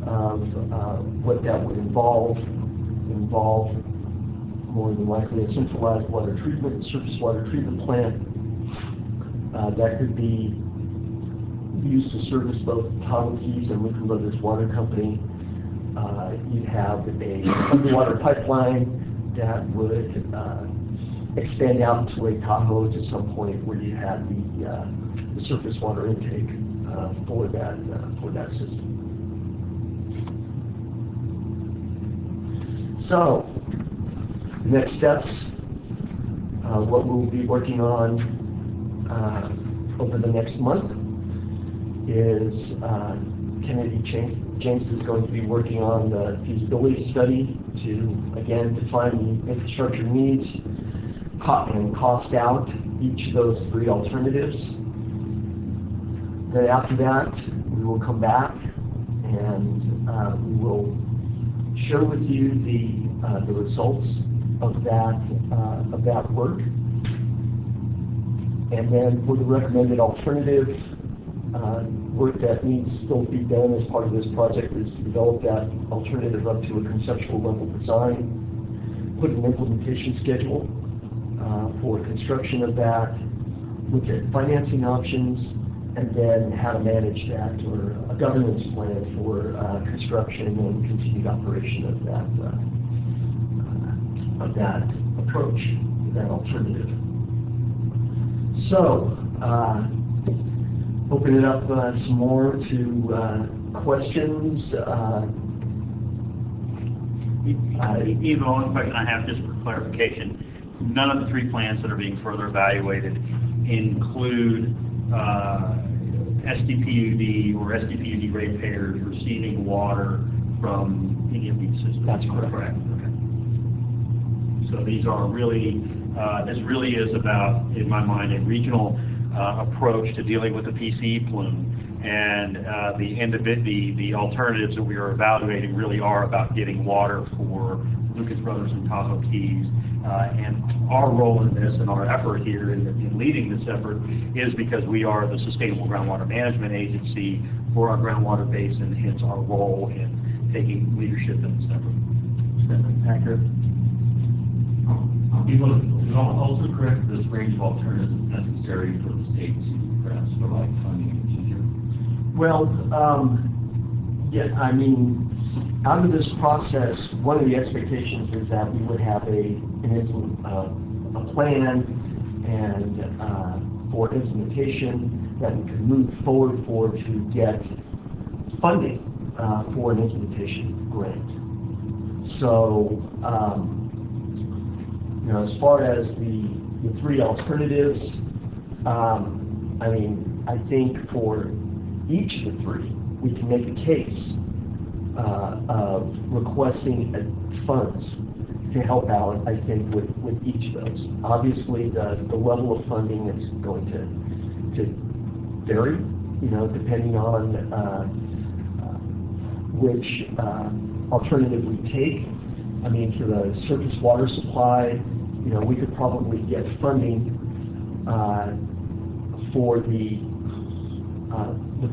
of what that would involve more than likely a centralized water treatment, surface water treatment plant that could be used to service both Tahoe Keys and Lucan Brothers Water Company. You'd have a underwater pipeline that would extend out into Lake Tahoe to some point where you had the surface water intake for that system. So, next steps, what we'll be working on over the next month is Kennedy James is going to be working on the feasibility study to, again, define the infrastructure needs and cost out each of those 3 alternatives. Then after that, we will come back and we will share with you the results of that work. And then for the recommended alternative, work that needs still to be done as part of this project is to develop that alternative up to a conceptual level design, put an implementation schedule for construction of that, look at financing options, and then how to manage that, or a governance plan for construction and continued operation of that approach, that alternative. So, open it up some more to questions. Eva, one question I have just for clarification. None of the 3 plans that are being further evaluated include SDPUD or SDPUD ratepayers receiving water from any of these systems. That's correct. Okay. So these are really, this really is about, in my mind, a regional approach to dealing with the PCE plume, and the alternatives that we are evaluating really are about getting water for Lucas Brothers and Tahoe Keys, and our role in this and our effort here in leading this effort is because we are the Sustainable Groundwater Management Agency for our groundwater basin, hence our role in taking leadership in this effort. Is that accurate? Is it also correct that this range of alternatives is necessary for the state to perhaps provide funding in the future? Well, yeah, I mean, out of this process, one of the expectations is that we would have a plan and for implementation that we could move forward to get funding for an implementation grant. So, as far as the three alternatives, I mean, I think for each of the three, we can make a case of requesting funds to help out, I think, with each of those. Obviously, the level of funding is going to vary, depending on which alternative we take. I mean, for the surface water supply, we could probably get funding for the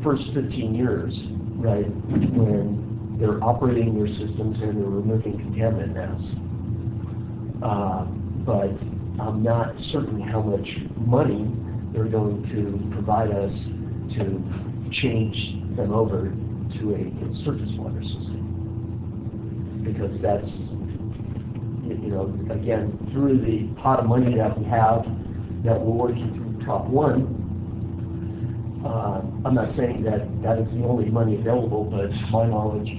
first 15 years, right, when they're operating their systems and they're removing contaminant mass. But I'm not certain how much money they're going to provide us to change them over to a surface water system. Because that's, again, through the pot of money that we have, that we're working through Prop 1, I'm not saying that is the only money available, but to my knowledge,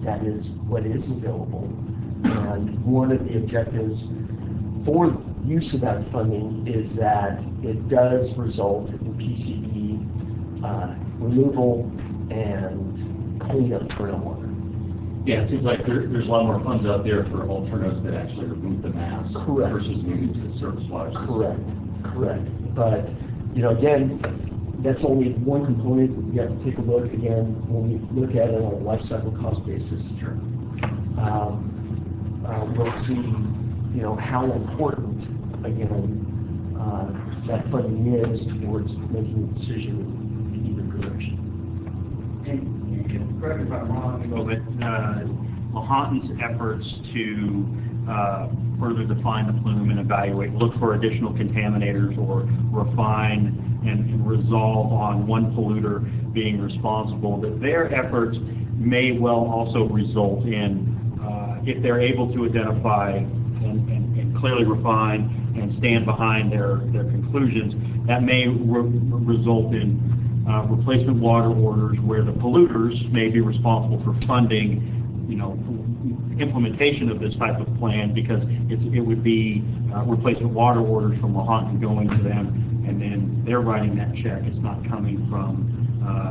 that is what is available. And one of the objectives for use of that funding is that it does result in PCB removal and cleaning up groundwater. Yeah, it seems like there's a lot more funds out there for alternatives that actually remove the mass. Correct. Versus moving to the surface water system. Correct. But, again, that's only one component. We have to take a look again when we look at it on a life cycle cost basis. Sure. We'll see, how important, again, that funding is towards making a decision in either direction. And correct me if I'm wrong, but Lahontan's efforts to further define the plume and evaluate, look for additional contaminators or refine and resolve on one polluter being responsible, that their efforts may well also result in, if they're able to identify and clearly refine and stand behind their conclusions, that may result in replacement water orders where the polluters may be responsible for funding, implementation of this type of plan, because it would be replacement water orders from Lahontan going to them, and then they're writing that check. It's not coming from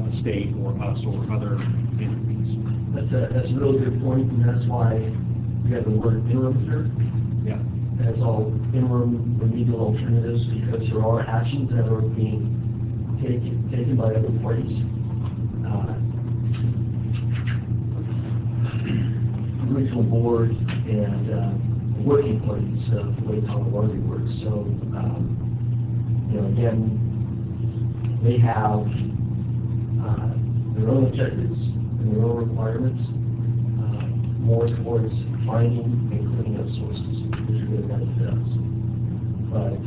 the state or us or other entities. That's a really good point, and that's why we have the word interim here. Yeah. As all interim remedial alternatives, because there are actions that are being taken by other parties. Regional board and working parties of the way Tahoe Laundry works. So, again, they have their own objectives and their own requirements, more towards finding and cleaning up sources, which are going to benefit us. But,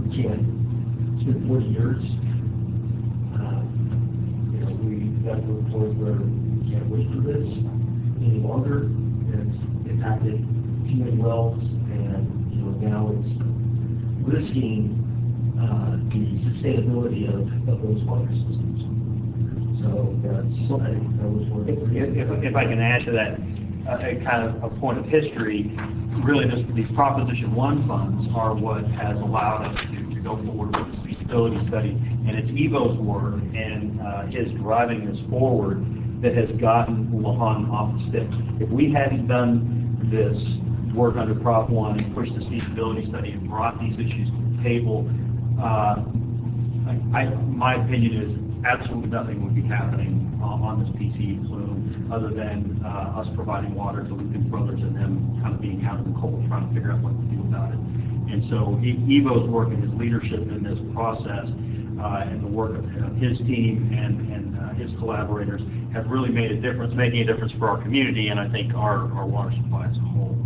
we can't spend 40 years. We got to a point where we can't wait for this any longer. It's impacted too many wells, and now it's risking the sustainability of those water systems. So that's what I was working. If I can add to that, a kind of a point of history, really these Proposition 1 funds are what has allowed us to go forward with this feasibility study, and it's Ivo's work and his driving this forward that has gotten Lahontan off the stick. If we hadn't done this work under Prop 1 and pushed this feasibility study and brought these issues to the table, my opinion is absolutely nothing would be happening on this PCE plume other than us providing water to Lucas Brothers and them kind of being out in the cold trying to figure out what to do about it. And so Ivo's work and his leadership in this process and the work of his team and his collaborators have really made a difference, making a difference for our community, and I think our water supply as a whole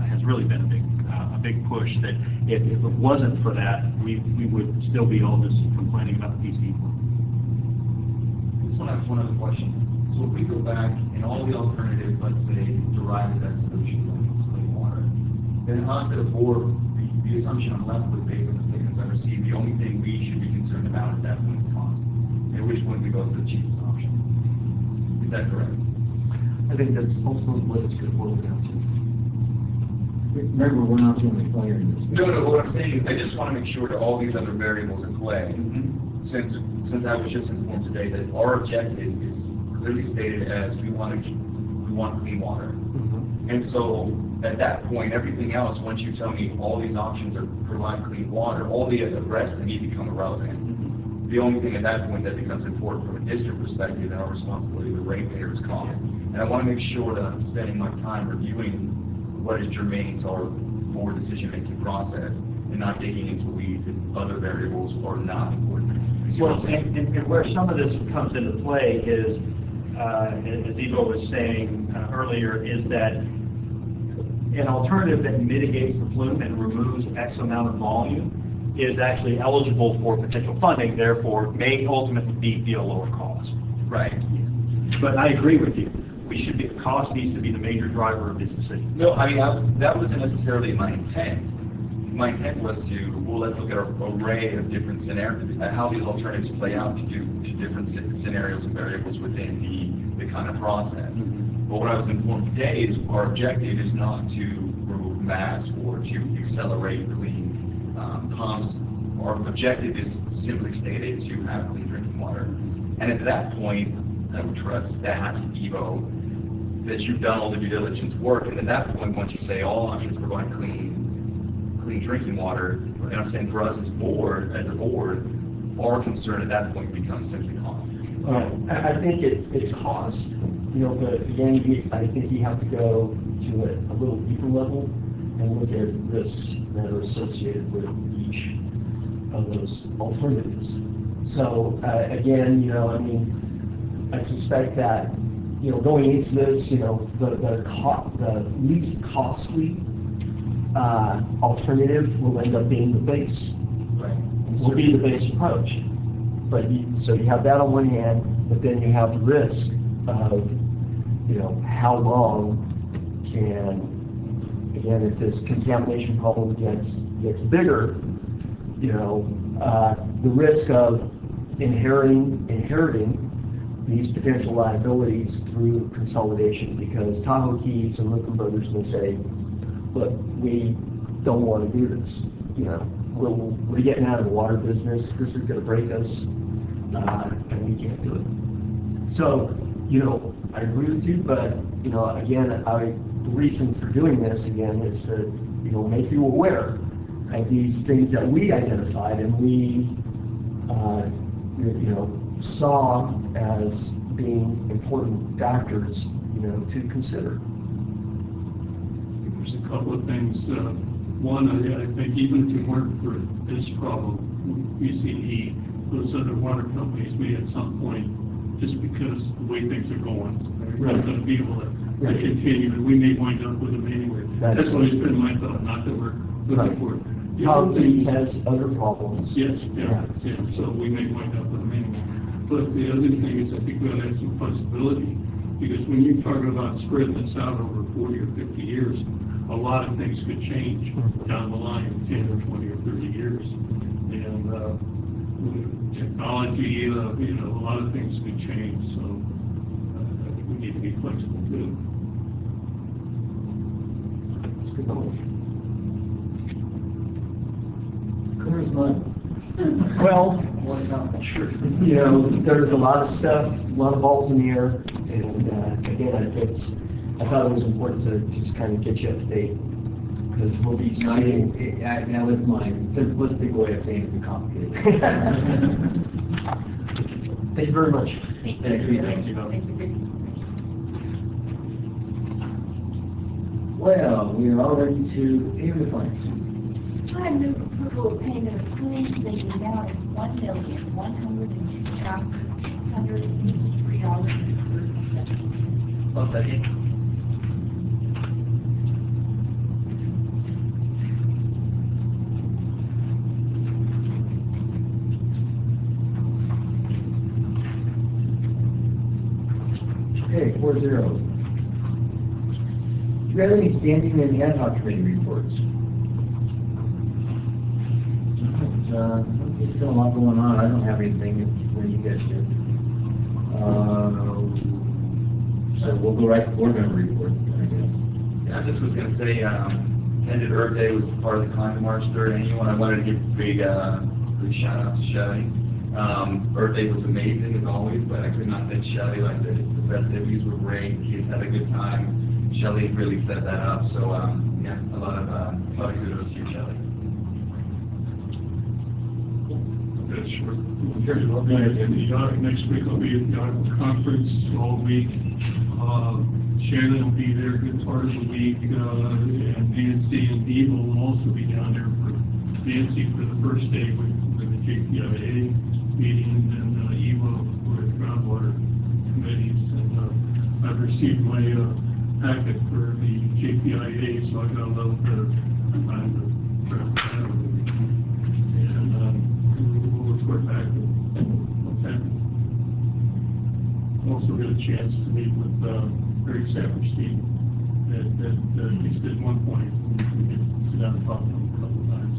has really been a big push that if it wasn't for that, we would still be all just complaining about the PC. I just want to ask one other question. So if we go back and all the alternatives, let's say, derive that solution, like it's clean water, then us at a board, the assumption I'm left with based on the statements I received, the only thing we should be concerned about at that point is cost. At which point we go for the cheapest option. Is that correct? I think that's ultimately what it's going to boil down to. Remember, we're not the only player in this. No, what I'm saying is I just want to make sure that all these other variables in play, since I was just informed today that our objective is clearly stated as we want clean water. And so at that point, everything else, once you tell me all these options are provide clean water, all the rest to me become irrelevant. The only thing at that point that becomes important from a district perspective and our responsibility to the ratepayer is cost. And I want to make sure that I'm spending my time reviewing what is germane to our board decision-making process and not digging into weeds and other variables are not important. Well, and where some of this comes into play is, as Ivo was saying earlier, is that an alternative that mitigates the plume and removes X amount of volume is actually eligible for potential funding, therefore may ultimately be a lower cost. Right. But I agree with you. Cost needs to be the major driver of this decision. No, I mean, that wasn't necessarily my intent. My intent was to, well, let's look at an array of different scenarios, how these alternatives play out to different scenarios and variables within the kind of process. But what I was informed today is our objective is not to remove mass or to accelerate clean pumps. Our objective is simply stated to have clean drinking water. And at that point, I would trust staff, Evo, that you've done all the due diligence work. And at that point, once you say all options provide clean drinking water, and I'm saying for us as a board, our concern at that point becomes simply cost. I think it's cost, but again, I think you have to go to a little deeper level and look at risks that are associated with each of those alternatives. So again, I suspect that, going into this, the least costly alternative will end up being the base. Right. Will be the base approach. But so you have that on one hand, but then you have the risk of, how long can, again, if this contamination problem gets bigger, the risk of inheriting these potential liabilities through consolidation, because Tahoe Keys and Lookin Brothers may say, look, we don't want to do this. We're getting out of the water business. This is going to break us, and we can't do it. So, I agree with you, but, again, the reason for doing this, again, is to, make you aware of these things that we identified and we, saw as being important factors, to consider. There's a couple of things. One, I think even if it weren't for this problem, PCE, those other water companies may at some point, just because the way things are going, they're not going to be able to continue, and we may wind up with them anyway. That's always been my thought, not that we're looking for it. Tahoe Keys has other problems. Yes, yeah, so we may wind up with them anyway. But the other thing is I think we ought to have some flexibility, because when you talk about spreading this out over 40 or 50 years, a lot of things could change down the line, 10 or 20 or 30 years. And technology, a lot of things could change, so I think we need to be flexible too. That's a good point. Clear as mud. Well, there's a lot of stuff, a lot of balls in the air, and again, I thought it was important to just kind of get you up to date, because we'll be seeing. That was my simplistic way of saying it's complicated. Thank you very much. Thanks, Ivo. Well, we are all ready to hear the plans. I move approval of payment of claims in the amount of $1,102,683.30. I'll second. Okay, 4-0. Do you have any standing in ad-hoc committee reports? There's still a lot going on. I don't have anything when you guys do. So we'll go right to board member reports then, I guess. Yeah, I just was gonna say, attended Earth Day, was part of the Climate March 3rd annual, and I wanted to give a big shout out to Shelly. Earth Day was amazing as always, but I could not thank Shelly. Like the festivities were great, kids had a good time. Shelly really set that up, so yeah, a lot of kudos to you, Shelly. That's short. Next week I'll be at the Article Conference all week. Shannon will be there a good part of the week, and Nancy and Eva will also be down there for Nancy for the first day with the JPIA meeting, and then Eva for the groundwater committees. And I've received my packet for the JPIA, so I've got a little bit of time to prep that. And we'll report back to what's happening. Also get a chance to meet with Greg Saperstein at least at one point. We get to sit down and talk to him a couple of times.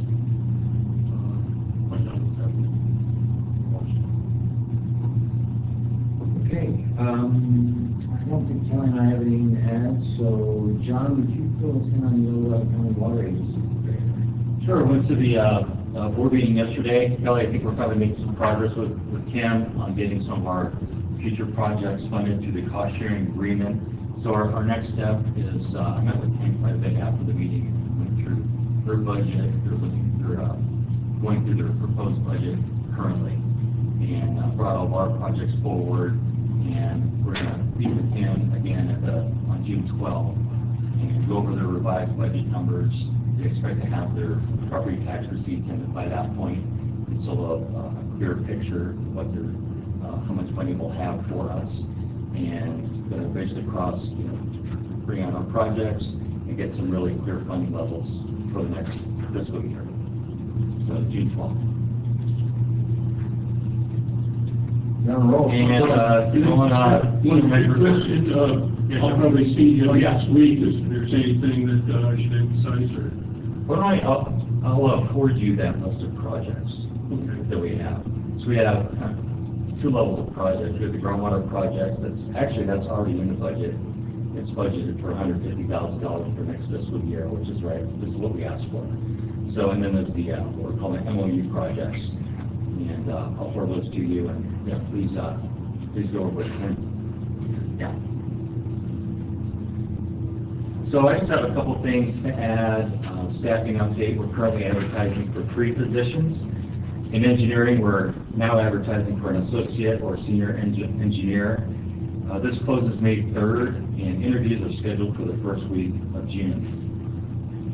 Find out what's happening. Okay, I don't think Kelly and I have anything to add, so John, would you fill us in on the County Water Agency? Sure, went to the board meeting yesterday. Kelly, I think we're probably making some progress with Kim on getting some of our future projects funded through the cost sharing agreement. So our next step is, I met with Kim quite a bit after the meeting, went through their budget, they're going through their proposed budget currently, and brought all of our projects forward, and we're going to meet with him again on June 12th and go over their revised budget numbers. They expect to have their property tax receipts in by that point, and so a clear picture of what their how much money we'll have for us, and basically bring out our projects and get some really clear funding levels for the next fiscal year. So June 12th. Down the road. And question, I'll probably see you next week. If there's anything that I should emphasize, or I'll forward you that list of projects that we have. So we have two levels of projects. We have the groundwater projects. That's already in the budget. It's budgeted for $150,000 for next fiscal year, which is right. This is what we asked for. So, and then there's the what we're calling MOU projects, and I'll forward those to you. And yeah, please go over with him. Yeah. So I just have a couple things to add. Staffing update. We're currently advertising for 3 positions. In engineering, we're now advertising for an associate or senior engineer. This closes May 3rd, and interviews are scheduled for the first week of June.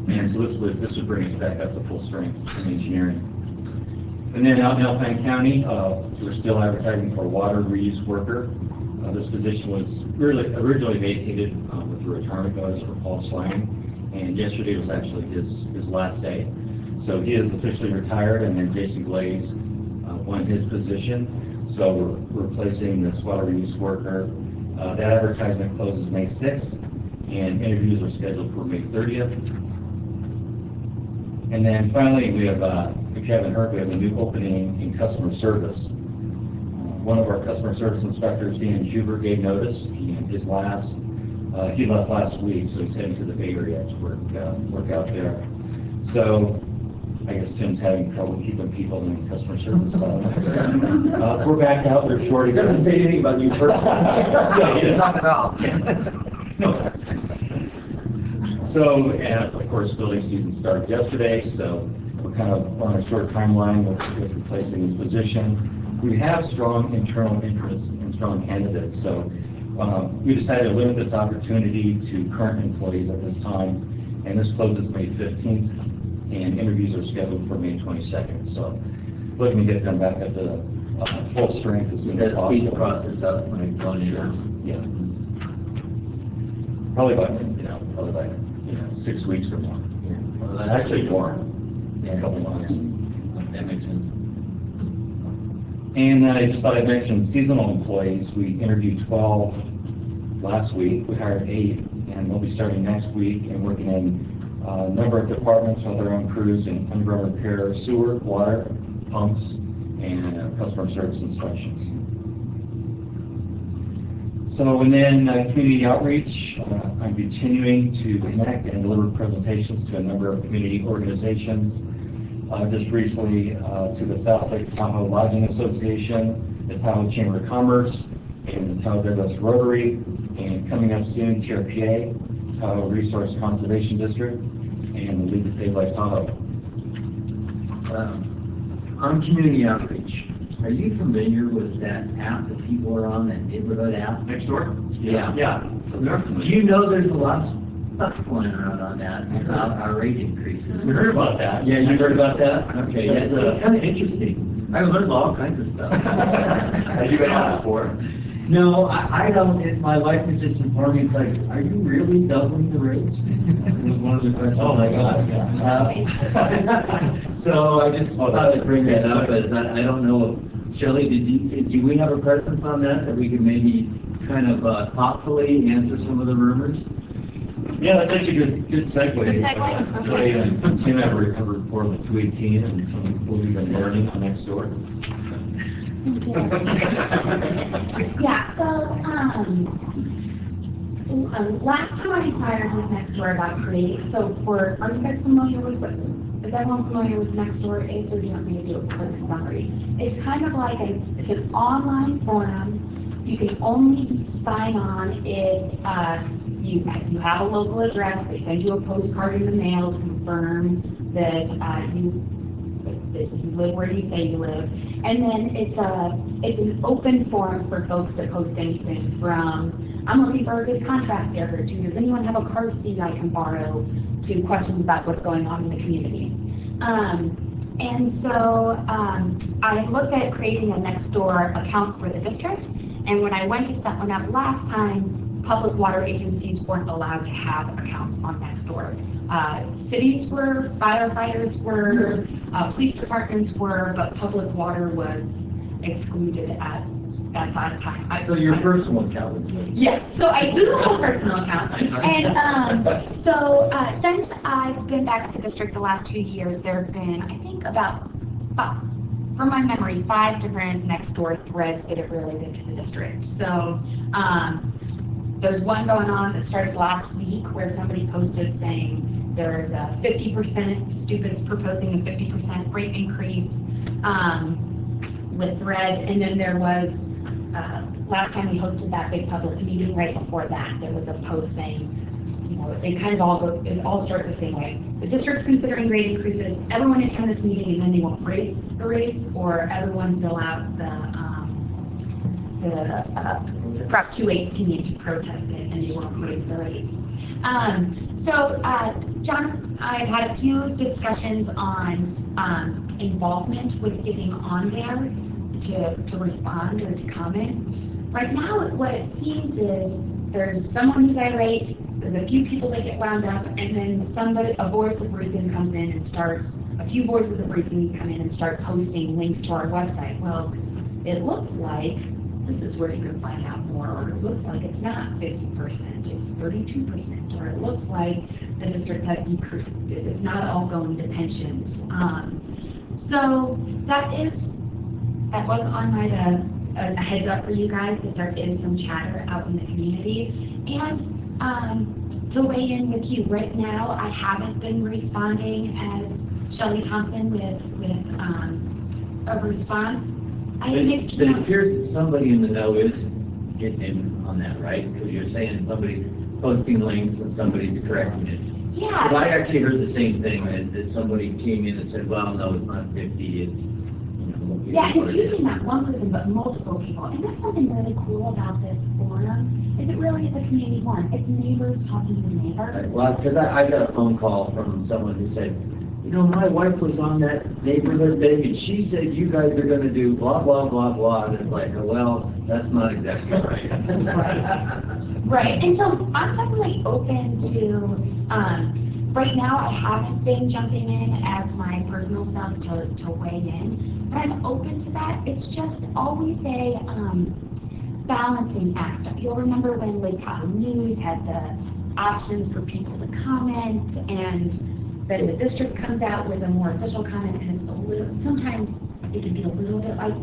And so this would bring us back up to full strength in engineering. And then out in Alpine County, we're still advertising for a water reuse worker. This position was originally vacated with the retirement notice for Paul Slang, and yesterday was actually his last day. So he is officially retired, and then Jason Glaze won his position. So we're replacing this water reuse worker. That advertisement closes May 6th, and interviews are scheduled for May 30th. And then finally, we have, if you haven't heard, we have a new opening in customer service. One of our customer service inspectors, Dan Huber, gave notice. He left last week, so he's heading to the Bay Area to work out there. So I guess Tim's having trouble keeping people in customer service. So we're back out there short again. Doesn't say anything about you personally. Not at all. No. So, and of course, building season started yesterday, so we're kind of on a short timeline with replacing this position. We have strong internal interest and strong candidates, so we decided to limit this opportunity to current employees at this time, and this closes May 15th. and interviews are scheduled for May 22nd. So looking to get them back up to full strength as soon Does as that speed the possible. process up when it goes in? Yeah. Probably by, probably by, 6 weeks or more. Well, that's Actually more, Yeah. a couple months. That makes sense. And I just thought I'd mention seasonal employees. We interviewed 12 last week. We hired 8, and they'll be starting next week and working in a number of departments with their own crews in underground repair, sewer, water, pumps, and customer service inspections. So, and then community outreach, I'm continuing to connect and deliver presentations to a number of community organizations. Just recently to the South Lake Tahoe Lodging Association, the Tahoe Chamber of Commerce, and the Tahoe Douglas Rotary, and coming up soon, TRPA, Tahoe Resource Conservation District, and the League to Save Life Tahoe. On community outreach, are you familiar with that app that people are on, that neighborhood app? Next door? Yeah. Yeah. Do you know there's a lot of stuff flying around on that about our rate increases? We heard about that. Yeah, you heard about that? Okay, yeah, so it's kind of interesting. I learned all kinds of stuff. Have you been on before? No, I don't. My wife was just informed me, it's like, are you really doubling the rates? It was one of the questions. Oh, my God. So I just thought I'd bring that up, as I don't know if, Shelley, do we have a presence on that we could maybe kind of thoughtfully answer some of the rumors? Yeah, that's actually a good segue. Good segue, So, okay. Tim, I have a report on 218 and some of what we've been learning on next door. Yeah, so, last time I inquired with Nextdoor about creating, so are you guys familiar with is everyone familiar with Nextdoor is, or do you want me to do a quick summary? It's kind of like it's an online forum. You can only sign on if, you have a local address. They send you a postcard in the mail to confirm that you live where you say you live. And then it's an open forum for folks that post anything from, I'm looking for a good contractor, to does anyone have a car seat I can borrow, to questions about what's going on in the community. And so I had looked at creating a Nextdoor account for the district, and when I went to set one up last time, public water agencies weren't allowed to have accounts on Nextdoor. Cities were, firefighters were, police departments were, but public water was excluded at that time. So your personal account would be? Yes, so I do have a personal account. And so since I've been back at the district the last 2 years, there have been, I think, about, from my memory, 5 different Nextdoor threads that have related to the district. So there's one going on that started last week where somebody posted saying there's a 50%, students proposing a 50% rate increase with threads. And then there was, last time we hosted that big public meeting, right before that, there was a post saying, they kind of all go, it all starts the same way. The district's considering rate increases, everyone attend this meeting and then they won't raise the rates, or everyone fill out the Prop 218 to protest it and they won't raise the rates. So John, I've had a few discussions on involvement with getting on there to respond or to comment. Right now, what it seems is there's someone who's irate, there's a few people that get wound up, and then a voice of reason comes in and starts, a few voices of reason come in and start posting links to our website. Well, it looks like this is where you can find out more, or it looks like it's not 50%, it's 32%, or it looks like the district has decreased, it's not all going to pensions. So that was on my a heads up for you guys that there is some chatter out in the community. And to weigh in with you, right now I haven't been responding as Shelley Thompson with a response. It appears that somebody in the know is getting in on that, right? Because you're saying somebody's posting links and somebody's correcting it. Yeah. Because I actually heard the same thing, that somebody came in and said, well, no, it's not 50, it's, yeah, and it's usually not one person, but multiple people. And that's something really cool about this forum, is it really is a community forum. It's neighbors talking to neighbors. Well, because I got a phone call from someone who said, you know, my wife was on that neighborhood thing and she said you guys are gonna do blah, blah, blah, blah. And it's like, well, that's not exactly right. Right, and so I'm definitely open to, right now I haven't been jumping in as my personal self to weigh in, but I'm open to that. It's just always a balancing act. You'll remember when Lake Tahoe News had the options for people to comment, and then the district comes out with a more official comment, and it's a little, sometimes it can be a little bit like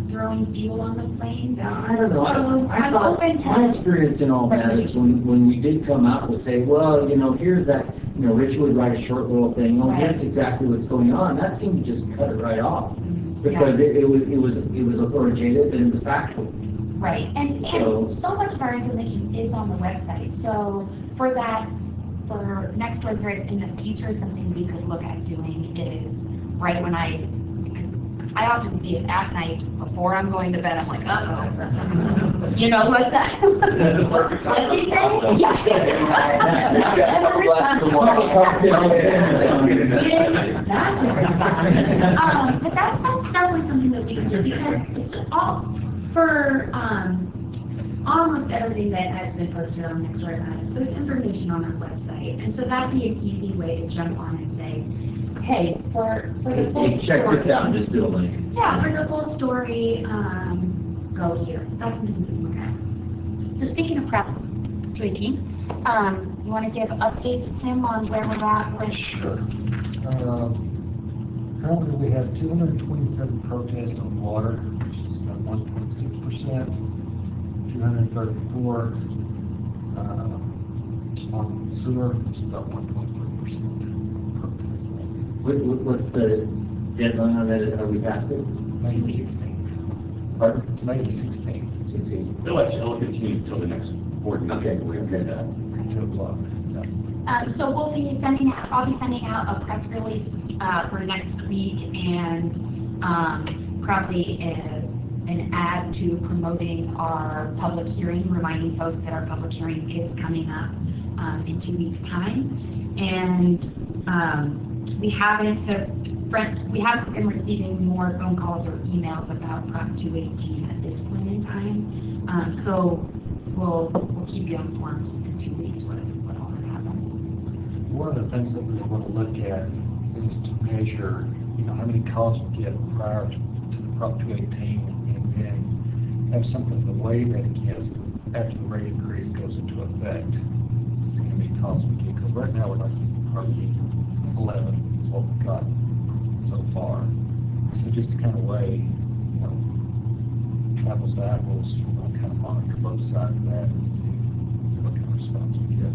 throwing fuel on the flame. I don't know. So I I'm thought open to. my experience in all that is when we did come out and say, well, you know, here's that, you know, Rich would write a short little thing, oh, Right. here's exactly what's going on. That seemed to just cut it right off. Mhm. Because it was authoritative and it was factual. Right, and so much of our information is on the website, so for that, for next door threads in the future, something we could look at doing is right when because I often see it at night before I'm going to bed, I'm like, uh-oh. You know, what's that? That's the perfect time. What they say? Yeah. Not to respond. But that's definitely something that we can do, because it's for almost everything that has been posted on Nextdoor about us, there's information on our website, and so that'd be an easy way to jump on and say, hey, for the full Hey, check this story- out and just do a link. Yeah, for the full story, go here. So that's something we can look at. So speaking of Prop 218, you want to give updates, Tim, on where we're at with? Sure. Currently, we have 227 protests on water, which is about 1.6%, 234 on sewer, which is about 1.3% protests. What's the deadline on that? Are we past it? May 16th. Pardon? May 16th, 16. It'll continue until the next board meeting. Okay, We okay. 2 o'clock. So I'll be sending out a press release for next week, and probably an ad to promoting our public hearing, reminding folks that our public hearing is coming up in 2 weeks' time. And we haven't been receiving more phone calls or emails about Prop 218 at this point in time. So we'll keep you informed in 2 weeks what all has happened. One of the things that we want to look at is to measure, how many calls we get prior to the Prop 218, and then have something the way that it gets after the rate increase goes into effect. To see how many calls we get, because right now we're not getting hardly 11 is what we've got so far. So just to kind of weigh, apples to apples, kind of monitor both sides of that and see what kind of response we get.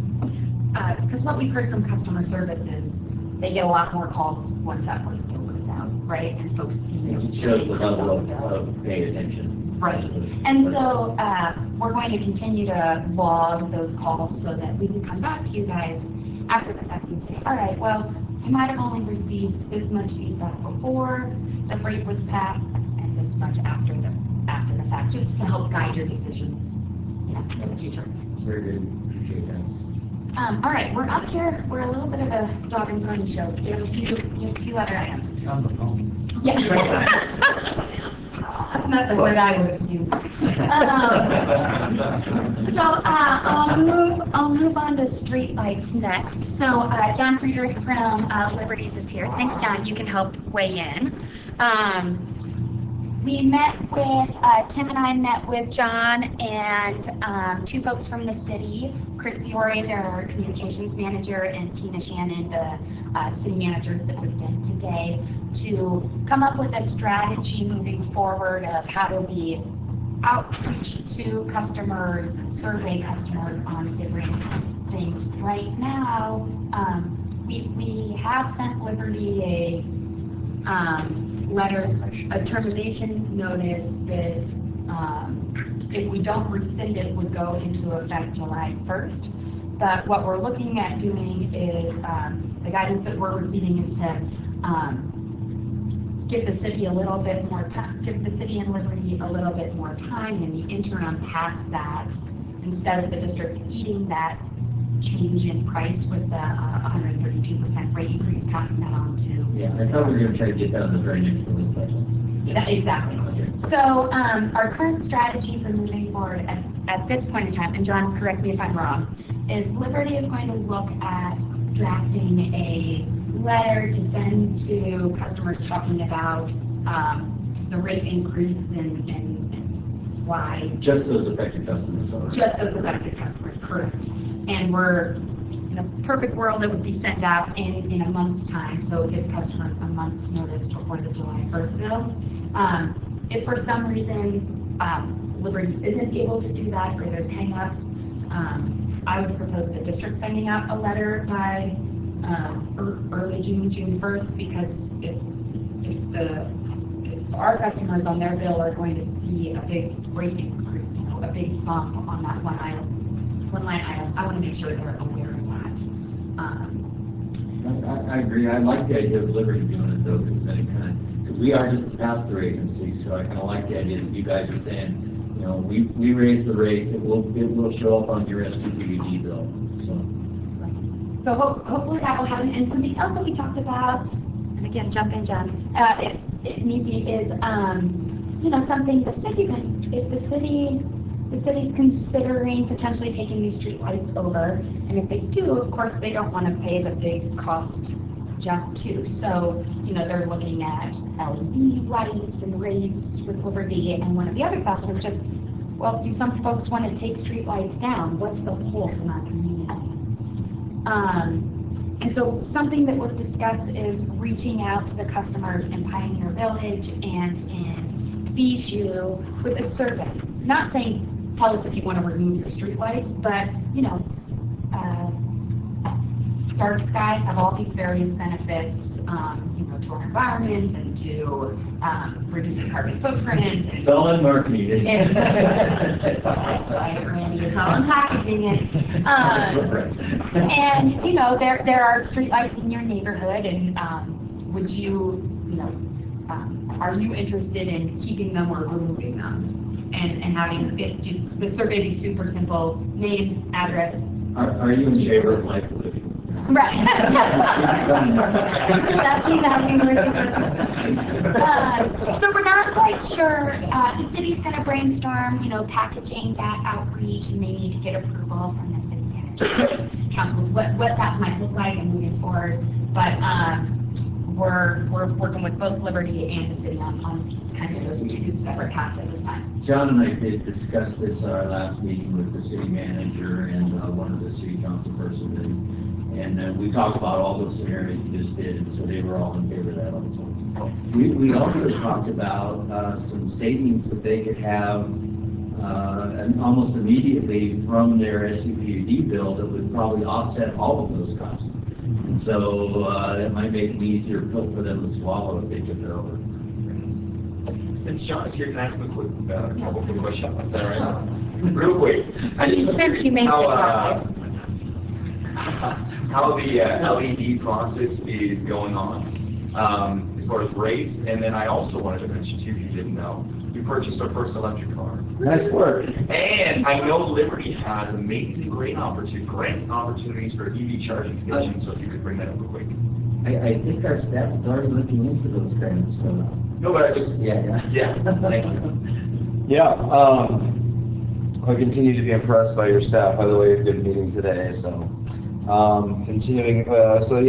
Because what we've heard from customer service is they get a lot more calls once that first bill goes out, right? And folks see It shows the level of paying attention. Right. And so we're going to continue to log those calls so that we can come back to you guys after the fact and say, all right, well, you might have only received this much feedback before the rate was passed and this much after the fact, just to help guide your decisions, in the future. It's very good. Appreciate that. All right, we're up here. We're a little bit of a dog and pony show. We have a few other items. On the phone. Yeah. That's not the word I would have used. So I'll move on to streetlights next. So John Friedrich from Liberties is here. Thanks, John. You can help weigh in. We met with, Tim and I met with John and 2 folks from the city, Chris Fiore, their communications manager, and Tina Shannon, the city manager's assistant, today to come up with a strategy moving forward of how do we outreach to customers, survey customers on different things. Right now, we have sent Liberty a termination notice that if we don't rescind it would go into effect July 1st. But what we're looking at doing is, the guidance that we're receiving is to give the city a little bit more time, give the city and Liberty a little bit more time in the interim past that, instead of the district eating that change in price with the 132% rate increase passing that on to. Yeah, I thought we were gonna try to get that on the very next building cycle. Yeah, exactly. Okay. So our current strategy for moving forward at this point in time, and John, correct me if I'm wrong, is Liberty is going to look at drafting a letter to send to customers talking about the rate increase and why. Just those affected customers are. Just those affected customers, correct. And we're, in a perfect world, it would be sent out in a month's time, so it gives customers a month's notice before the July 1st bill. If for some reason Liberty isn't able to do that, or there's hangups, I would propose the district sending out a letter by early June 1st, because if our customers on their bill are going to see a big rate increase, a big bump on that one line item, I want to make sure they're aware of that. I agree. I like the idea of Liberty doing it though, because then because we are just a pass-through agency, so I kind of like the idea that you guys are saying, you know, we raise the rates, it will show up on your SDPUD bill, so. So hopefully that will happen. And something else that we talked about, and again, jump in, John, if need be, is something the city's if the city's considering potentially taking these streetlights over, and if they do, of course, they don't want to pay the big cost jump too. So, they're looking at LED lights and rates with Liberty, and one of the other thoughts was just, well, do some folks want to take streetlights down? What's the pulse in our community? And so something that was discussed is reaching out to the customers in Pioneer Village and in Bijou with a survey. Not saying, tell us if you want to remove your streetlights, but, dark skies have all these various benefits, to our environment and to reducing carbon footprint. It's all in marketing. That's right, Randy. It's all in packaging it. And there are streetlights in your neighborhood, and would you, are you interested in keeping them or removing them? And having it just the survey be super simple: name, address. Are you in favor of light pollution? Right. So we're not quite sure. The city's going to brainstorm, packaging that outreach, and they need to get approval from their city manager council what that might look like and moving forward. But we're working with both Liberty and the city on kind of those two separate paths at this time. John and I did discuss this at our last meeting with the city manager and one of the city council persons. And we talked about all those scenarios you just did, and so they were all in favor of that also. We also talked about some savings that they could have and almost immediately from their SUPUD bill that would probably offset all of those costs. And so it might make an easier pill for them to swallow if they took it over. Since John is here, can I ask him a quick couple quick questions? Is that right? Real quick. I just Since you made how the LED process is going on as far as rates, and then I also wanted to mention too, if you didn't know, we purchased our first electric car. Nice work. And I know Liberty has amazing grant opportunities for EV charging stations, so if you could bring that up real quick. I think our staff is already looking into those grants, so. No, but I just, Yeah. Thank you. Yeah, I continue to be impressed by your staff. By the way, a good meeting today, so. Continuing, so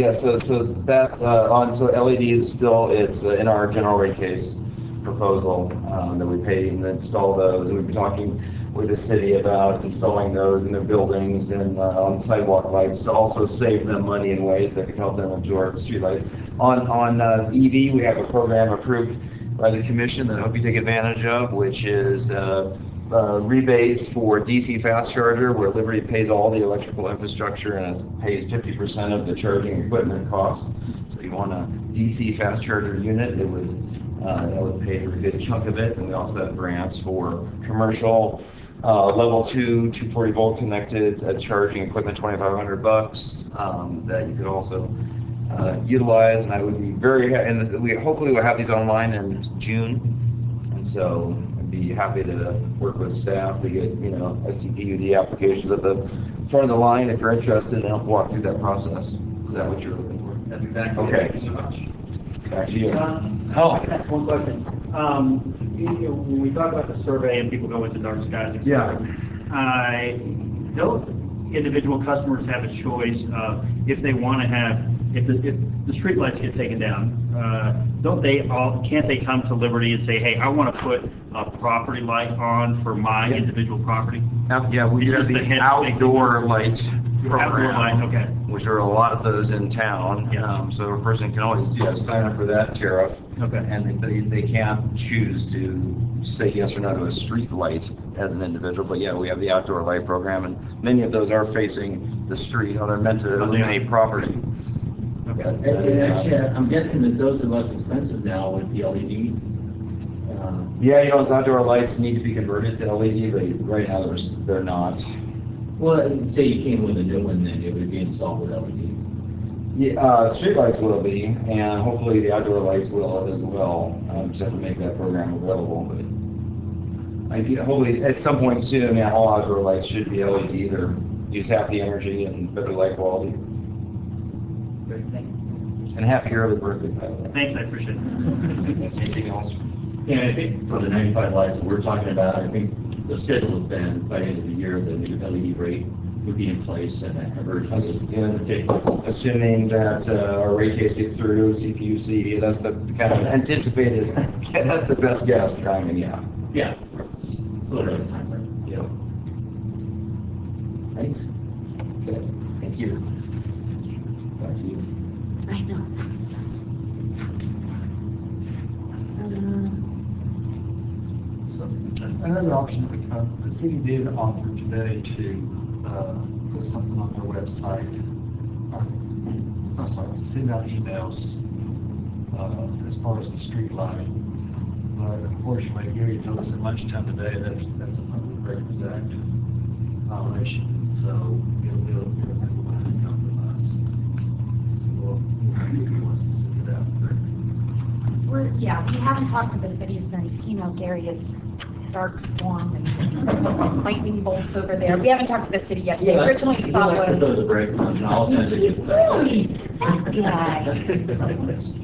that's so LED is still, it's in our general rate case proposal that we paid and install those, and we've been talking with the city about installing those in their buildings and on sidewalk lights to also save them money in ways that could help them absorb streetlights. On EV, we have a program approved by the commission that I hope you take advantage of, which is rebates for DC fast charger, where Liberty pays all the electrical infrastructure and pays 50% of the charging equipment cost. So you want a DC fast charger unit, that would pay for a good chunk of it. And we also have grants for commercial level 2 240 volt connected charging equipment, $2,500 that you could also utilize. And I would be and we hopefully will have these online in June, and so be happy to work with staff to get, STPUD applications at the front of the line if you're interested, and help walk through that process. Is that what you're looking for? That's exactly it. Okay. Thank you so much. Back to you. Oh, I got one question. When we talk about the survey and people go into dark skies, et cetera, don't individual customers have a choice of if they want to have, if the street lights get taken down, can't they come to Liberty and say, hey, I want to put a property light on for my individual property? Yeah, we It's have just the the head outdoor light Outdoor light, program, okay. which are a lot of those in town. Yeah. So a person can always, sign up for that tariff. Okay. And they can't choose to say yes or no to a street light as an individual. But yeah, we have the outdoor light program, and many of those are facing the street, or they're meant to illuminate property. Okay. And actually, I'm guessing that those are less expensive now with the LED. Yeah, those outdoor lights need to be converted to LED, but right now they're not. Well, say you came with a new one, then it would be installed with LED. Yeah, street lights will be, and hopefully the outdoor lights will as well. Just have to make that program available, but hopefully at some point soon, all outdoor lights should be LED. They're use half the energy and better light quality. Great, thank you. And happy early birthday, by the way. Thanks, I appreciate it. Anything else? Yeah, I think for the 95 lights that we're talking about, I think the schedule has been by the end of the year, the new LED rate would be in place and that conversion would take place. Assuming that our rate case gets through the CPUC, that's the kind of anticipated, that's the best guess timing, yeah. Yeah, just a little bit of time, right? Yeah. Thanks. Okay. Thank you. Back to you. I know. So another option, the city did offer today to put something on their website, send out emails as far as the street lighting. But unfortunately, Gary told us at lunchtime today that that's a public records act violation, so it'll come from us. So we'll have to send it out there. We haven't talked to the city since, Gary is dark storm and lightning bolts over there. We haven't talked to the city yet. Today originally He thought likes to was. throw the brakes on all kinds of good stuff. Really? That guy.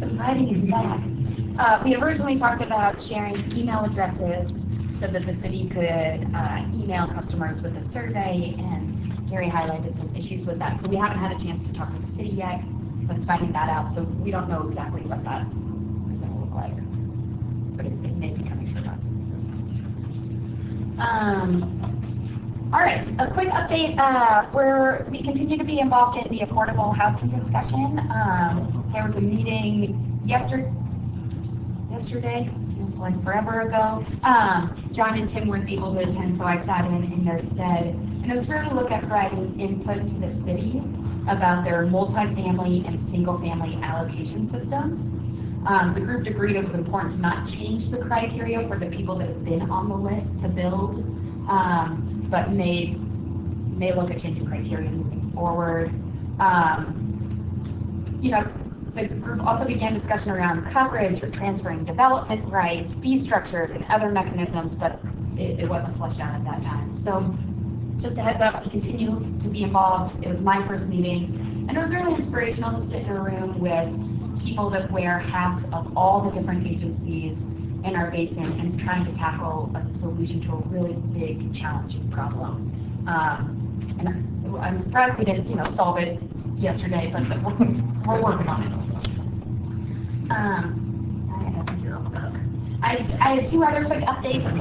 Inviting him back. We originally talked about sharing email addresses so that the city could email customers with a survey, and Gary highlighted some issues with that. So we haven't had a chance to talk to the city yet since finding that out. So we don't know exactly what that is going to look like, but it may be coming from us. All right, a quick update. We continue to be involved in the affordable housing discussion. There was a meeting yesterday, feels like forever ago. John and Tim weren't able to attend, so I sat in their stead. And it was really a look at providing input to the city about their multifamily and single-family allocation systems. The group agreed it was important to not change the criteria for the people that have been on the list to build, but may look at changing criteria moving forward. The group also began discussion around coverage or transferring development rights, fee structures, and other mechanisms, but it wasn't fleshed out at that time. So just a heads up, we continue to be involved. It was my first meeting, and it was really inspirational to sit in a room with people that wear hats of all the different agencies in our basin and trying to tackle a solution to a really big, challenging problem. And I'm surprised we didn't, solve it yesterday, but we're working on it. I think you're off the hook. I had two other quick updates.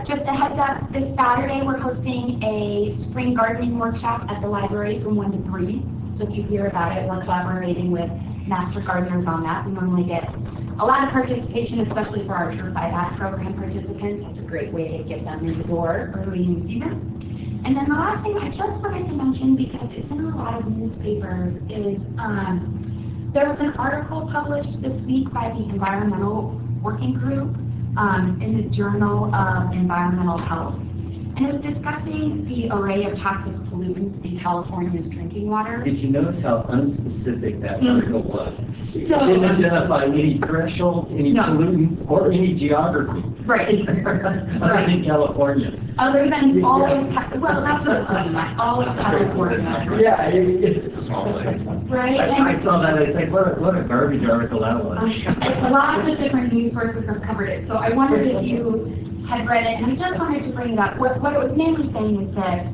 Just a heads up, this Saturday we're hosting a spring gardening workshop at the library from 1 to 3. So if you hear about it, we're collaborating with master gardeners on that. We normally get a lot of participation, especially for our Turf Buyback program participants. That's a great way to get them in the door early in the season. And then the last thing I just wanted to mention, because it's in a lot of newspapers, is there was an article published this week by the Environmental Working Group in the Journal of Environmental Health. And it was discussing the array of toxic pollutants in California's drinking water. Did you notice how unspecific that article was? So- It didn't identify any thresholds, any No. pollutants, or any geography. Right. Other than California. Other than all of, well, that's what it's looking like, all of California. Yeah, It's a small place. Right? I And saw that, I was like, what a garbage article that was. lots of different news sources have covered it, so I wondered if you had read it, and I just wanted to bring it up. What it was mainly saying is that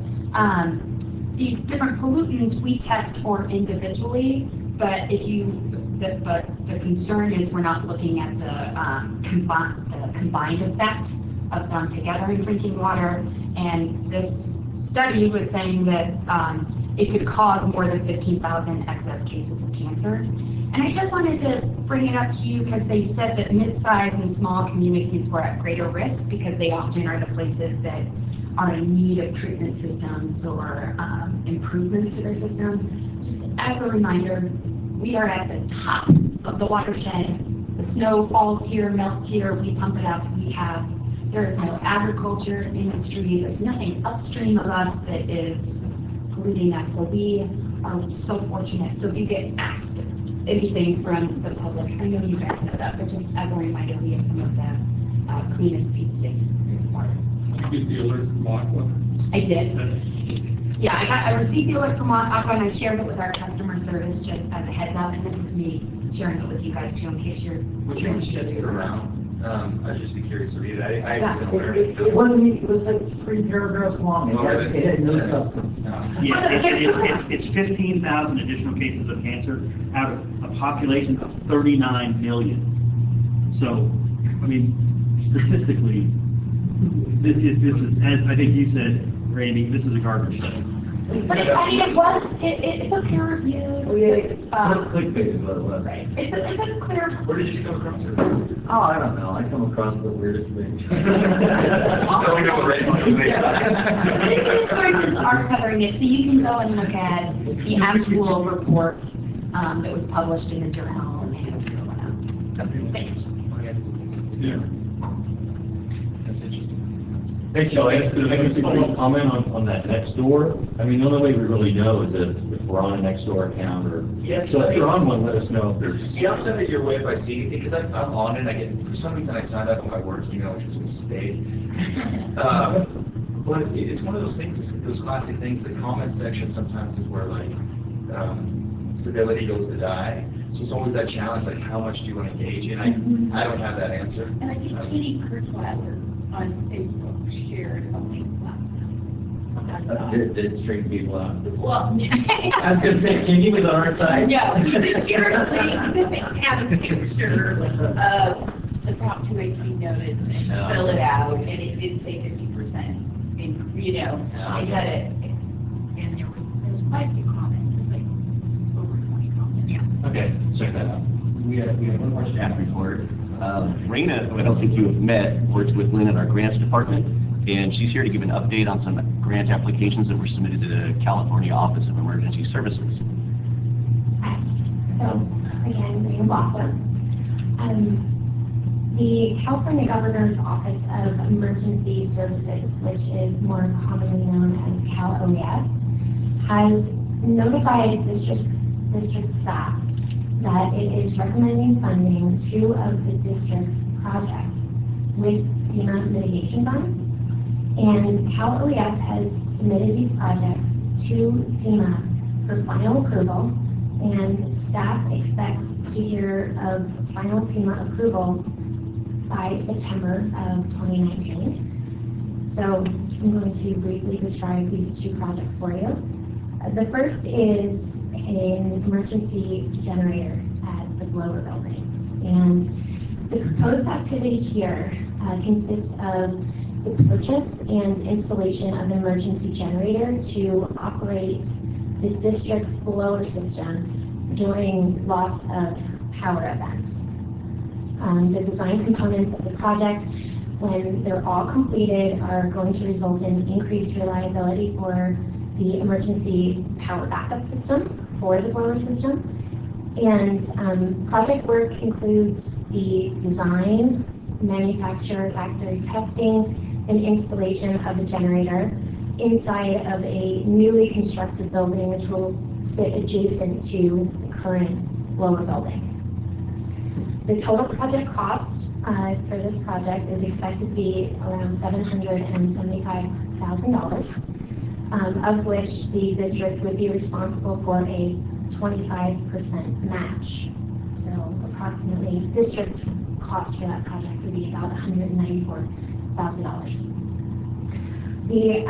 these different pollutants we test for individually, but but the concern is we're not looking at the combined effect of them together in drinking water. And this study was saying that it could cause more than 15,000 excess cases of cancer. And I just wanted to bring it up to you because they said that mid-sized and small communities were at greater risk because they often are the places that are in need of treatment systems or improvements to their system. Just as a reminder, we are at the top of the watershed. The snow falls here, melts here, we pump it up, there is no agriculture industry, there's nothing upstream of us that is polluting us, so we are so fortunate. So if you get asked anything from the public, I know you guys know that, but just as a reminder, we have some of the cleanest, tastiest water. Did you get the alert from Aqua? I did. Yeah, I received the alert from Aqua and I shared it with our customer service just as a heads up, and this is me sharing it with you guys too in case you're. Would you just get around? I'd just be curious to read it. I Yeah. wasn't aware. It wasn't, it was like 3 paragraphs long. It had no substance. Yeah, it's 15,000 additional cases of cancer out of a population of 39 million. So, I mean, statistically, this is, as I think you said, Randy, this is a garbage study. But it's a peer reviewed. Clickbait is what it was. Right, it's a clear. Where did you come across it? Oh, I don't know, I come across the weirdest things. No, we know what Randy's News sources are covering it, so you can go and look at the actual report that was published in the journal and thanks. Yeah. That's interesting. Hey, Shelley, could I make a quick comment on that next door? I mean, the only way we really know is if we're on a next door account or, Yeah, so if you're on one, let us know if there's. Yeah, I'll send it your way if I see anything, because I'm on it, I get, for some reason I signed up on my work email, which was a mistake. But it's one of those things, those classic things, the comment section sometimes is where like, civility goes to die. So it's always that challenge, like how much do you want to engage in? I don't have that answer. And I think Katie Kurtzweiler on Facebook shared a link last night. I saw it. Did straight people out. Well, I was gonna say, Katie was on our side. no, he just shared a link, have a picture of the Prop 218 notice and fill it out, and it did say 50%. And, you know, I had it, and there was quite a few comments, it was like over 20 comments. Yeah. Okay, check that out. We have one more staff report. Raina, who I don't think you have met, works with Lynn in our grants department, and she's here to give an update on some grant applications that were submitted to the California Office of Emergency Services. Hi. So, again, Raina Blossom. The California Governor's Office of Emergency Services, which is more commonly known as Cal OES, has notified district staff that it is recommending funding 2 of the district's projects with FEMA mitigation funds. And Cal OES has submitted these projects to FEMA for final approval, and staff expects to hear of final FEMA approval by September of 2019. So I'm going to briefly describe these 2 projects for you. The first is an emergency generator at the blower building. And the proposed activity here consists of the purchase and installation of an emergency generator to operate the district's blower system during loss of power events. The design components of the project, when they're all completed, are going to result in increased reliability for the emergency power backup system for the blower system. And project work includes the design, manufacture, factory testing, and installation of the generator, inside of a newly constructed building, which will sit adjacent to the current lower building. The total project cost for this project is expected to be around $775,000, of which the district would be responsible for a 25% match. So approximately district cost for that project would be about $194,000. The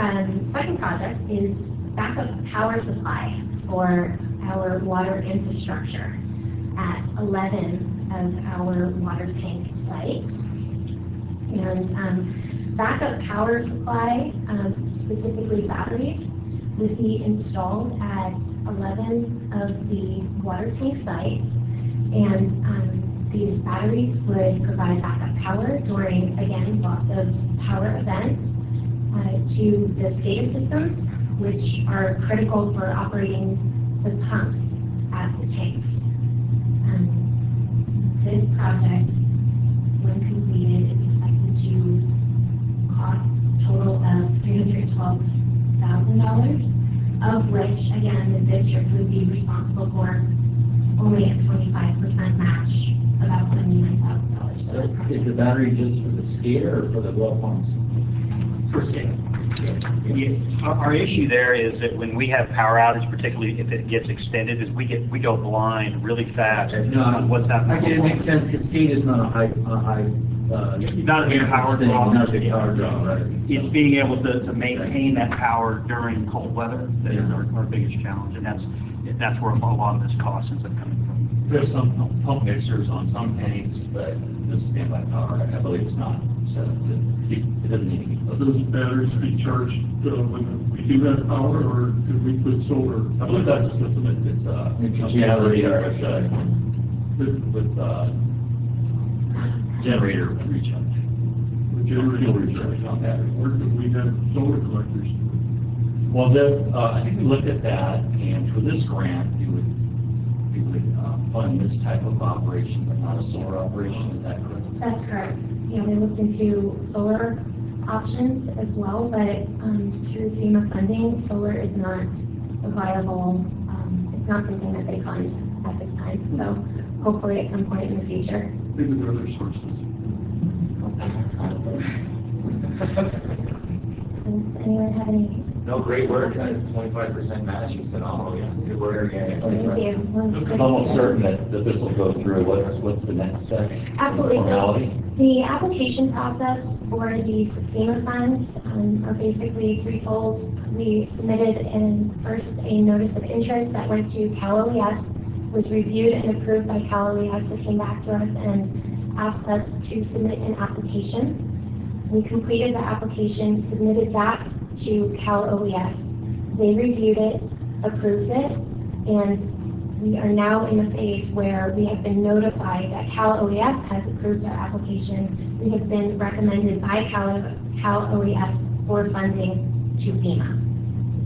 second project is backup power supply for our water infrastructure at 11 of our water tank sites. And backup power supply, specifically batteries, would be installed at 11 of the water tank sites. And these batteries would provide backup power during, again, loss of power events to the SCADA systems, which are critical for operating the pumps at the tanks. This project, when completed, is expected to cost a total of $312,000, of which, again, the district would be responsible for only a 25% match, about $79,000 for that project. Is the battery just for the SCADA or for the well pumps? For SCADA. Our issue there is that when we have power outage, particularly if it gets extended, is we go blind really fast on what's happening. I get it makes sense because SCADA is not a high not a big power draw. Not a big power draw, right? It's being able to maintain that power during cold weather that is our biggest challenge, and that's where a lot of this cost ends up coming from. There's some pump mixers on some tanks, but this standby power, I believe, is not set up to keep, it doesn't need to keep those. Those batteries be charged when we do have power, or do we put solar? I believe that's the system. It's generator with generator recharge. The generator recharge on batteries. Or do we have solar collectors? Well, I think we looked at that, and for this grant, we would fund this type of operation, but not a solar operation. Is that correct? That's correct. Yeah, we looked into solar options as well, but through FEMA funding, solar is not a viable, it's not something that they fund at this time. So hopefully at some point in the future. Maybe there are other sources. Does anyone have any? No, great work, 25% match is phenomenal, good work. Thank you. I'm almost certain that this will go through. What's the next step? Absolutely. So Formality? the application process for these FEMA funds are basically threefold. We submitted first a notice of interest that went to Cal OES, was reviewed and approved by Cal OES. That came back to us and asked us to submit an application. We completed the application, submitted that to Cal OES. They reviewed it, approved it, and we are now in the phase where we have been notified that Cal OES has approved our application. We have been recommended by Cal OES for funding to FEMA.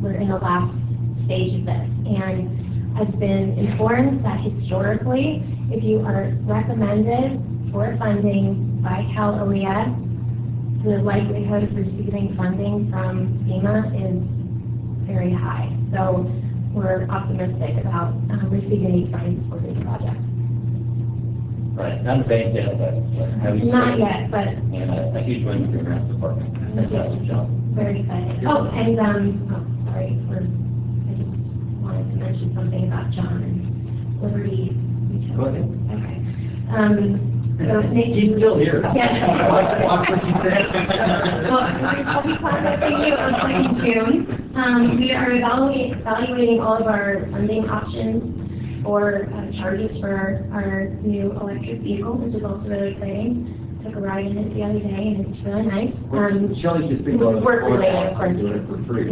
We're in the last stage of this, and I've been informed that historically, if you are recommended for funding by Cal OES, the likelihood of receiving funding from FEMA is very high. So we're optimistic about receiving these funds for these projects. Right, not a bank yet, but have you Not yet, but and a huge win for your grants department. Fantastic job. very excited. Oh, and sorry, I just wanted to mention something about John and Liberty. Go ahead. Okay. So He's still here. Yeah. Watch what you said. Well, I'll be contacting you on 2nd June. We are evaluating all of our funding options for charges for our new electric vehicle, which is also really exciting. Took a ride in it the other day, and it's really nice. Shelley's just been going to work related, of course. doing it for free.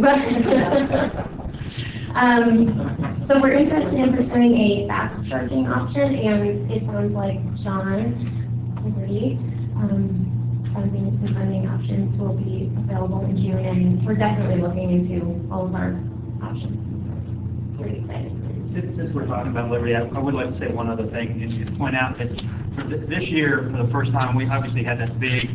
So we're interested in pursuing a fast charging option, and it sounds like John Liberty, funding options will be available in June, and we're definitely looking into all of our options. So it's pretty exciting. Since we're talking about Liberty, I would like to say one other thing, and to point out that for this year, for the first time, we obviously had that big,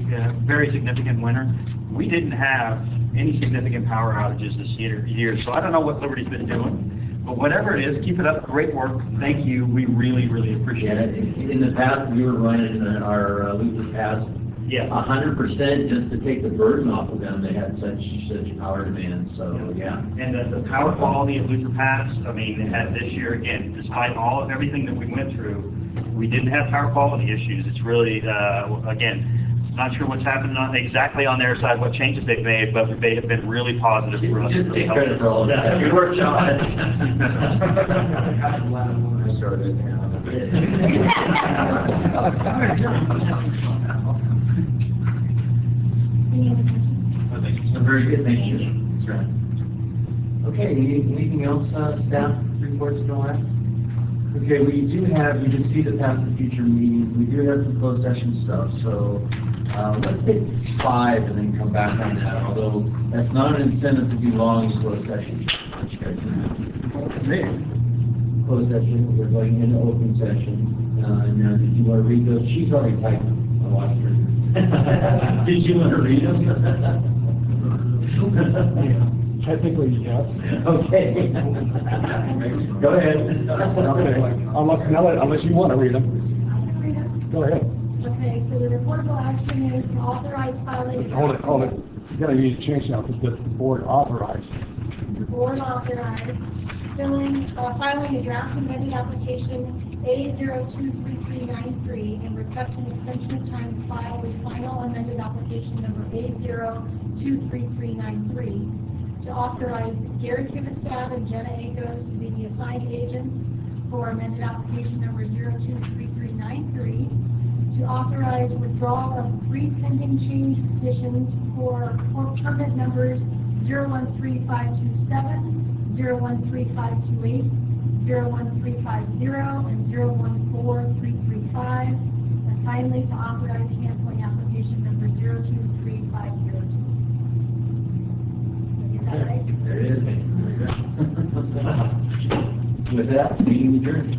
very significant winter. We didn't have any significant power outages this year, so I don't know what Liberty's been doing, but whatever it is, keep it up, great work, thank you, we really, really appreciate Yeah, it. in the past, we were running our Luther Pass 100% just to take the burden off of them. They had such power demand, so yeah. And the power quality of Luther Pass, I mean, it had this year, again, despite everything that we went through, we didn't have power quality issues. It's really, again, not sure what's happened exactly on their side, what changes they've made, but they have been really positive for us. Just take credit for all of that. We worked on it. I started. Any other questions? Very good, thank you. Okay, anything else, staff reports to add? Okay, we do have, you can see the past and future meetings, we do have some closed session stuff, so let's take 5 and then come back on that, although that's not an incentive to be long in closed session. Closed session, we're going into open session. Now, did you want to read those? She's already typed them, I watched her. Did you want to read them? Technically, yes. Okay. Go ahead. Okay. Unless you want to read them. Go ahead. Okay, so the reportable action is to authorize filing. Hold it. You gotta need to change now because the board authorized. The board authorized filing a draft amended application A023393 and requesting extension of time to file with final amended application number A023393 to authorize Gary Kivistad and Jenna Akos to be the assigned agents for amended application number 023393, to authorize withdrawal of 3 pending change petitions for permit numbers 013527, 013528, 01350, and 014335, and finally to authorize canceling application number 023502. Is that right? There it is. With that, meeting adjourned.